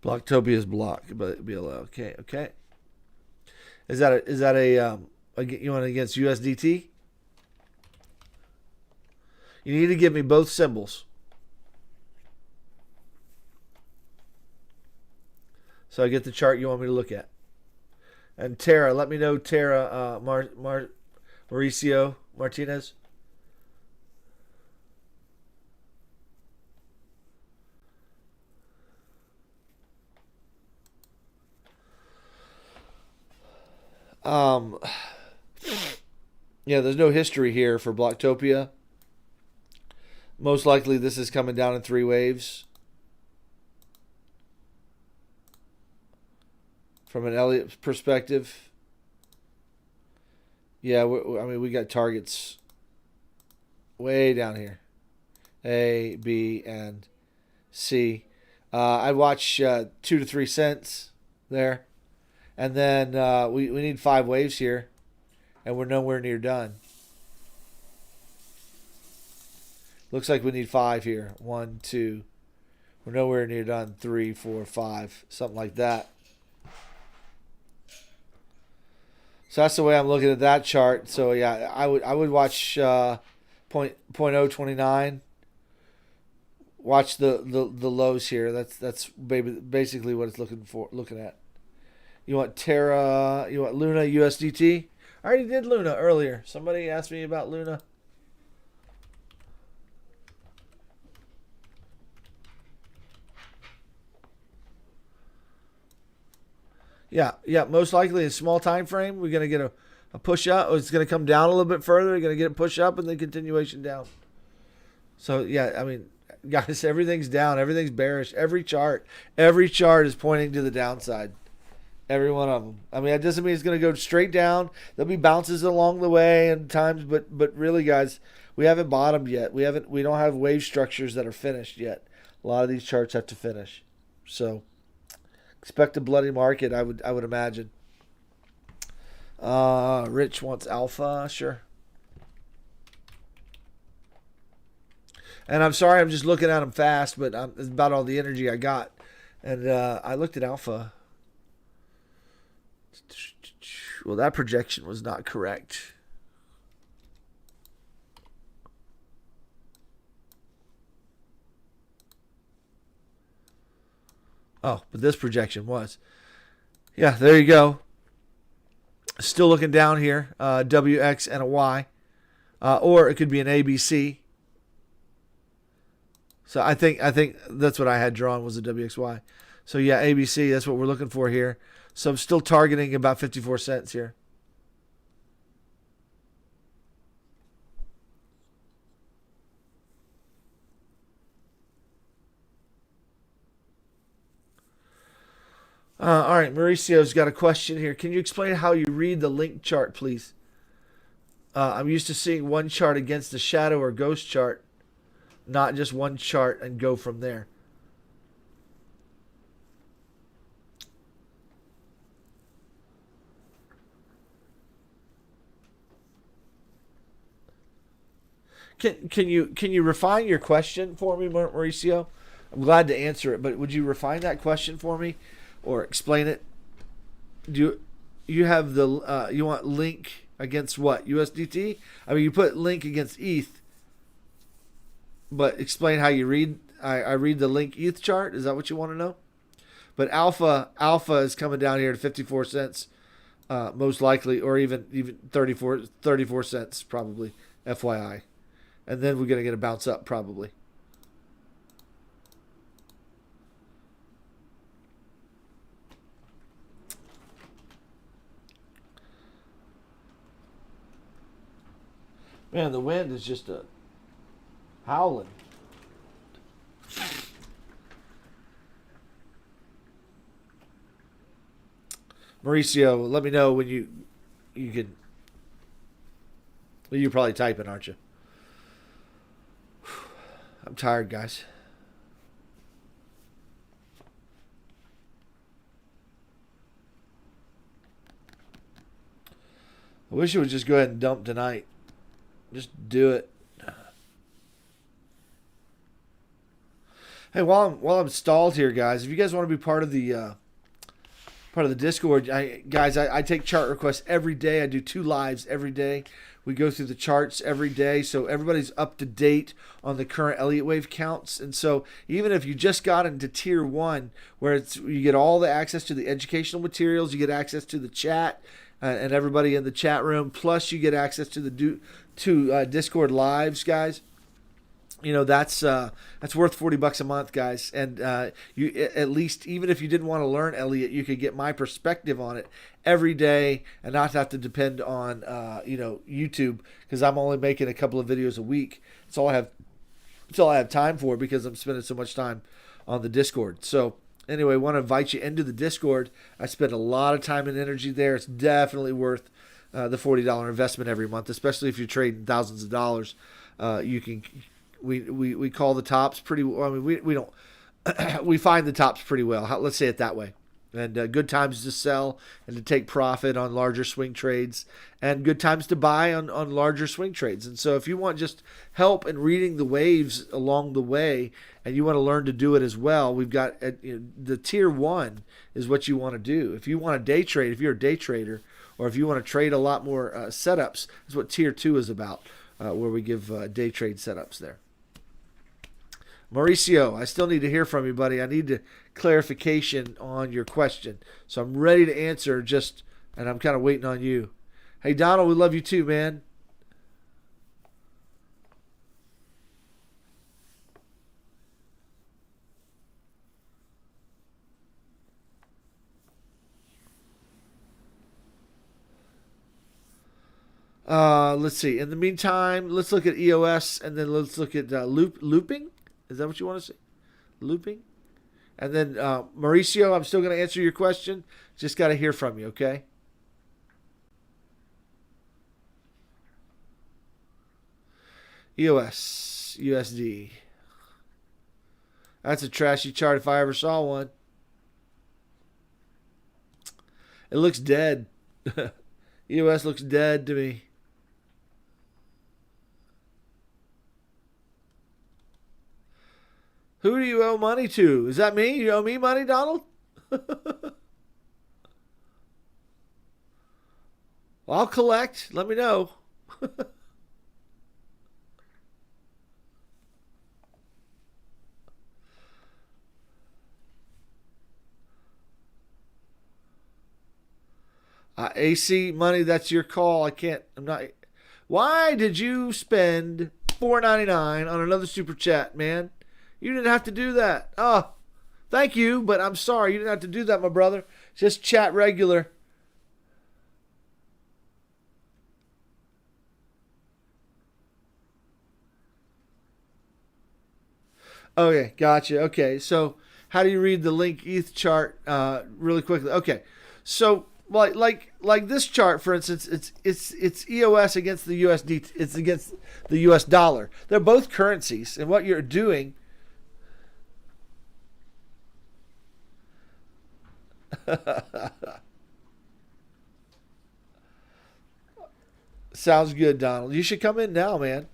Blocktopia's block, but BLO. Okay, okay. Is that you want against USDT? You need to give me both symbols. So I get the chart you want me to look at. And Terra, let me know Terra, Mauricio Martinez. Yeah, there's no history here for Blocktopia. Most likely this is coming down in 3 waves. From an Elliott perspective. Yeah, I mean, we got targets way down here. A, B, and C. I'd watch 2 to 3 cents there. And then we need 5 waves here. And we're nowhere near done. Looks like we need 5 here. 1, 2. We're nowhere near done. 3, 4, 5. Something like that. So that's the way I'm looking at that chart. So yeah, I would watch 0.029. Watch the lows here. That's basically what it's looking at. You want Terra, you want Luna USDT? I already did Luna earlier. Somebody asked me about Luna. Yeah, most likely a small time frame. We're going to get a push up. It's going to come down a little bit further. We're going to get a push up and then continuation down. So, yeah, I mean, guys, everything's down. Everything's bearish. Every chart is pointing to the downside. Every one of them. I mean, that doesn't mean it's going to go straight down. There'll be bounces along the way and times, but really, guys, we haven't bottomed yet. We don't have wave structures that are finished yet. A lot of these charts have to finish. So expect a bloody market, I would imagine. Rich wants alpha, sure. And I'm sorry, I'm just looking at them fast, but it's about all the energy I got. And I looked at alpha. Well, that projection was not correct. Oh, but this projection was. Yeah, there you go. Still looking down here. WX and a Y. Or it could be an ABC. So I think that's what I had drawn was a WXY. So yeah, ABC, that's what we're looking for here. So I'm still targeting about 54 cents here. All right, Mauricio's got a question here. Can you explain how you read the link chart, please? I'm used to seeing one chart against the shadow or ghost chart, not just one chart and go from there. Can you refine your question for me, Mauricio? I'm glad to answer it, but would you refine that question for me, or explain it? Do you have the you want link against what, USDT? I mean, you put link against ETH, but explain how you read. I read the link ETH chart. Is that what you want to know? But alpha is coming down here to 54 cents, most likely, or even 34 cents probably. FYI. And then we're going to get a bounce up probably. Man, the wind is just howling. Mauricio, let me know when you can. Well, you're probably typing, aren't you? I'm tired, guys. I wish it would just go ahead and dump tonight. Just do it. Hey, while I'm stalled here, guys, if you guys want to be part of the Discord, I take chart requests every day. I do 2 lives every day. We go through the charts every day, so everybody's up to date on the current Elliott wave counts. And so even if you just got into tier 1, where you get all the access to the educational materials, you get access to the chat and everybody in the chat room, plus you get access to the Discord lives, guys. You know, that's worth $40 a month, guys. And you at least, even if you didn't want to learn Elliott, you could get my perspective on it every day and not have to depend on YouTube, because I'm only making a couple of videos a week. That's all I have time for, because I'm spending so much time on the Discord. So anyway, I want to invite you into the Discord. I spend a lot of time and energy there. It's definitely worth the $40 investment every month, especially if you're trading thousands of dollars. You can. We call the tops pretty well. I mean, we don't we find the tops pretty well. Let's say it that way. And good times to sell and to take profit on larger swing trades, and good times to buy on larger swing trades. And so if you want just help in reading the waves along the way, and you want to learn to do it as well, we've got the tier 1 is what you want to do. If you want to day trade, if you're a day trader, or if you want to trade a lot more setups, is what tier 2 is about, where we give day trade setups there. Mauricio, I still need to hear from you, buddy. I need clarification on your question. So I'm ready to answer, and I'm kind of waiting on you. Hey, Donald, we love you too, man. Let's see. In the meantime, let's look at EOS, and then let's look at looping. Is that what you want to say? Looping? And then, Mauricio, I'm still going to answer your question. Just got to hear from you, okay? EOS, USD. That's a trashy chart if I ever saw one. It looks dead. EOS looks dead to me. Who do you owe money to? Is that me? You owe me money, Donald? Well, I'll collect. Let me know. AC money, that's your call. I'm not. Why did you spend $4.99 on another super chat, man? You didn't have to do that. Oh, thank you, but I'm sorry. You didn't have to do that, my brother. Just chat regular. Okay, gotcha. Okay, so how do you read the link ETH chart really quickly? Okay, so like this chart, for instance, it's EOS against the USD. It's against the US dollar. They're both currencies, and what you're doing. Sounds good, Donald. You should come in now, man.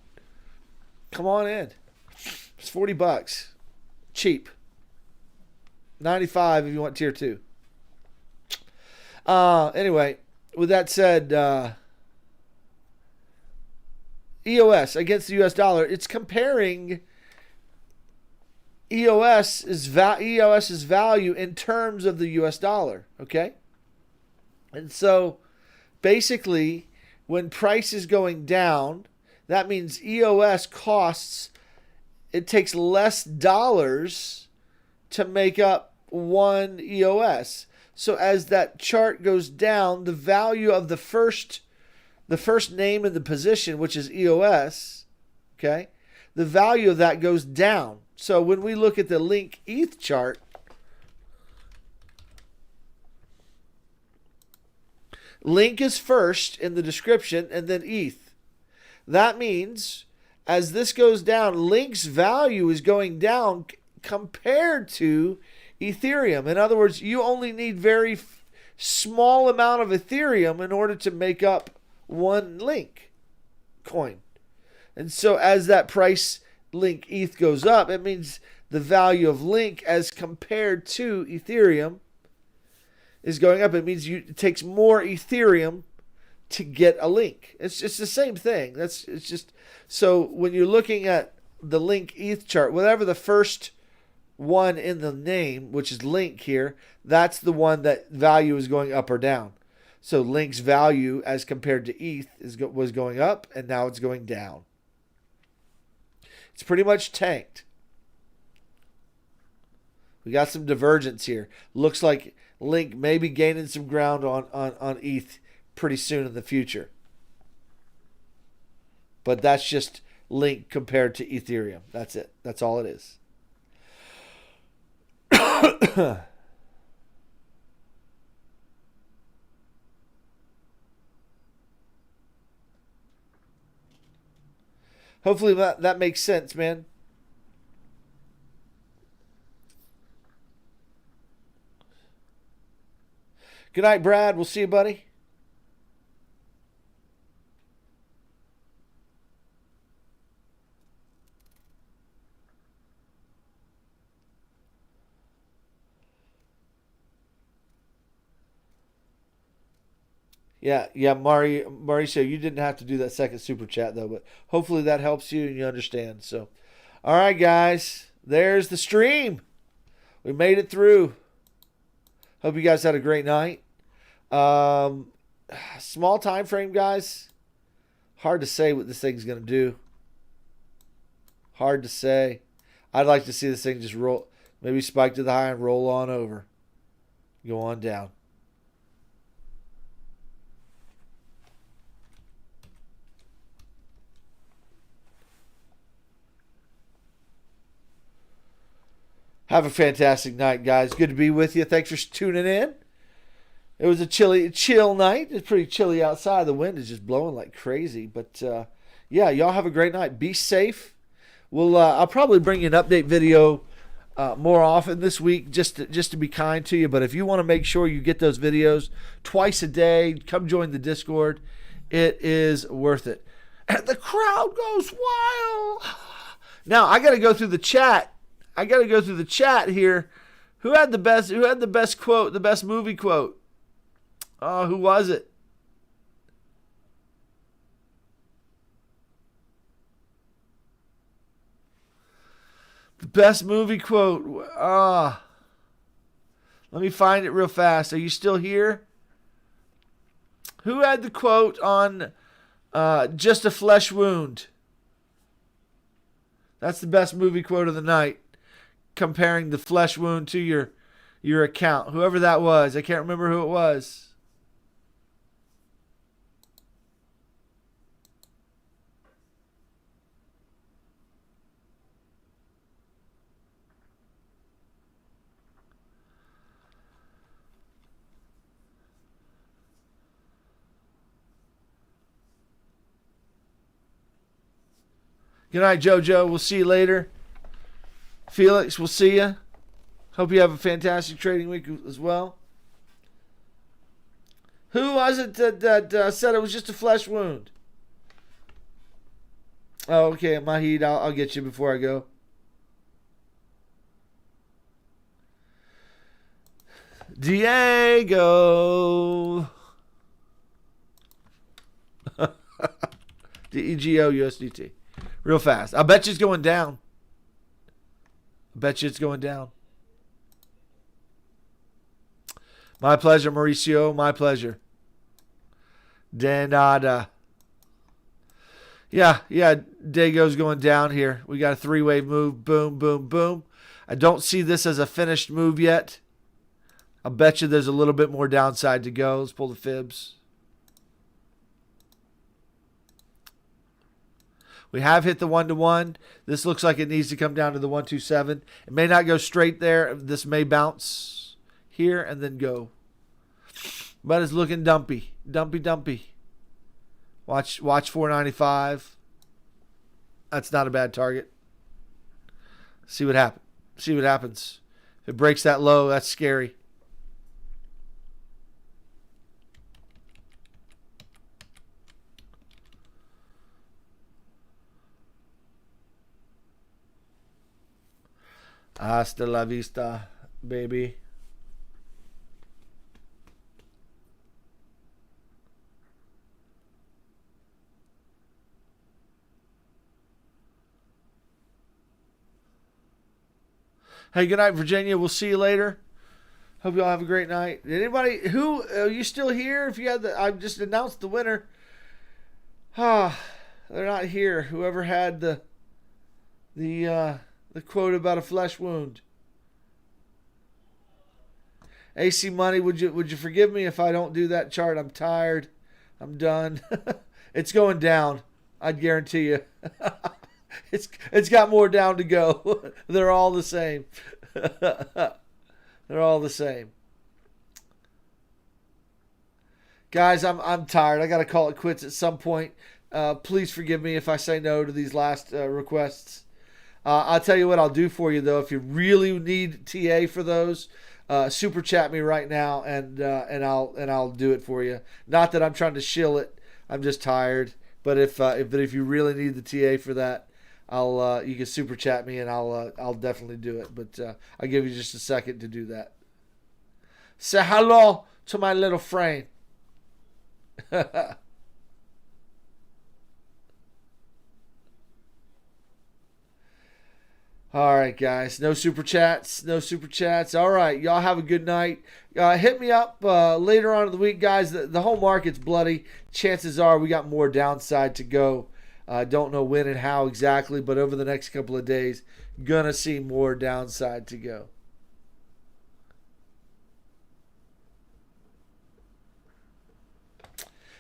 Come on in. It's $40. Cheap. 95 if you want tier 2. Anyway, with that said, EOS against the US dollar, it's comparing EOS's value in terms of the US dollar, okay? And so basically, when price is going down, that means EOS costs, it takes less dollars to make up one EOS. So as that chart goes down, the value of the first name in the position, which is EOS, okay, the value of that goes down. So when we look at the Link ETH chart, Link is first in the description and then ETH. That means as this goes down, Link's value is going down compared to Ethereum. In other words, you only need very small amount of Ethereum in order to make up one Link coin. And so as that price Link ETH goes up, it means the value of Link as compared to Ethereum is going up. It means it takes more Ethereum to get a Link. It's just the same thing. It's just so when you're looking at the Link ETH chart, whatever the first one in the name, which is Link here, that's the one that value is going up or down. So Link's value as compared to ETH was going up, and now it's going down. It's pretty much tanked. We got some divergence here. Looks like Link may be gaining some ground on ETH pretty soon in the future. But that's just Link compared to Ethereum. That's it. That's all it is. Hopefully that makes sense, man. Good night, Brad. We'll see you, buddy. Yeah, Mauricio, you didn't have to do that second super chat though, but hopefully that helps you and you understand. So, all right, guys, there's the stream. We made it through. Hope you guys had a great night. Small time frame, guys. Hard to say what this thing's gonna do. Hard to say. I'd like to see this thing just roll, maybe spike to the high and roll on over, go on down. Have a fantastic night, guys. Good to be with you. Thanks for tuning in. It was a chill night. It's pretty chilly outside. The wind is just blowing like crazy. But, yeah, y'all have a great night. Be safe. I'll probably bring you an update video more often this week just to be kind to you. But if you want to make sure you get those videos twice a day, come join the Discord. It is worth it. And the crowd goes wild. Now, I got to go through the chat. Here. Who had the best quote, the best movie quote? Oh, who was it? The best movie quote. Let me find it real fast. Are you still here? Who had the quote on just a flesh wound? That's the best movie quote of the night. Comparing the flesh wound to your account. Whoever that was. I can't remember who it was. Good night, JoJo. We'll see you later. Felix, we'll see you. Hope you have a fantastic trading week as well. Who was it that said it was just a flesh wound? Oh, okay, Mahid, I'll get you before I go. Diego. DEGO USDT. Real fast. I bet you it's going down. I bet you it's going down. My pleasure, Mauricio. My pleasure. Danada. Yeah. Dago's going down here. We got a three-wave move. Boom, boom, boom. I don't see this as a finished move yet. I bet you there's a little bit more downside to go. Let's pull the fibs. We have hit the 1-to-1. This looks like it needs to come down to the 127. It may not go straight there. This may bounce here and then go. But it's looking dumpy. Dumpy. Watch 495. That's not a bad target. See what happens. If it breaks that low, that's scary. Hasta la vista, baby. Hey, good night, Virginia. We'll see you later. Hope you all have a great night. Anybody who are you still here? If you had I just announced the winner. They're not here. Whoever had the quote about a flesh wound. AC Money, would you forgive me if I don't do that chart? I'm tired. I'm done. It's going down. I'd guarantee you. It's got more down to go. They're all the same. They're all the same. Guys, I'm tired. I got to call it quits at some point. Please forgive me if I say no to these last requests. I'll tell you what I'll do for you, though. If you really need TA for those, super chat me right now, and I'll do it for you. Not that I'm trying to shill it. I'm just tired. But if you really need the TA for that, you can super chat me, and I'll definitely do it. But I'll give you just a second to do that. Say hello to my little friend. All right, guys. No super chats. All right. Y'all have a good night. Hit me up later on in the week, guys. The whole market's bloody. Chances are we got more downside to go. Don't know when and how exactly, but over the next couple of days, gonna see more downside to go.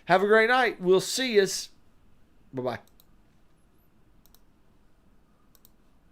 Have a great night. We'll see you. Bye-bye.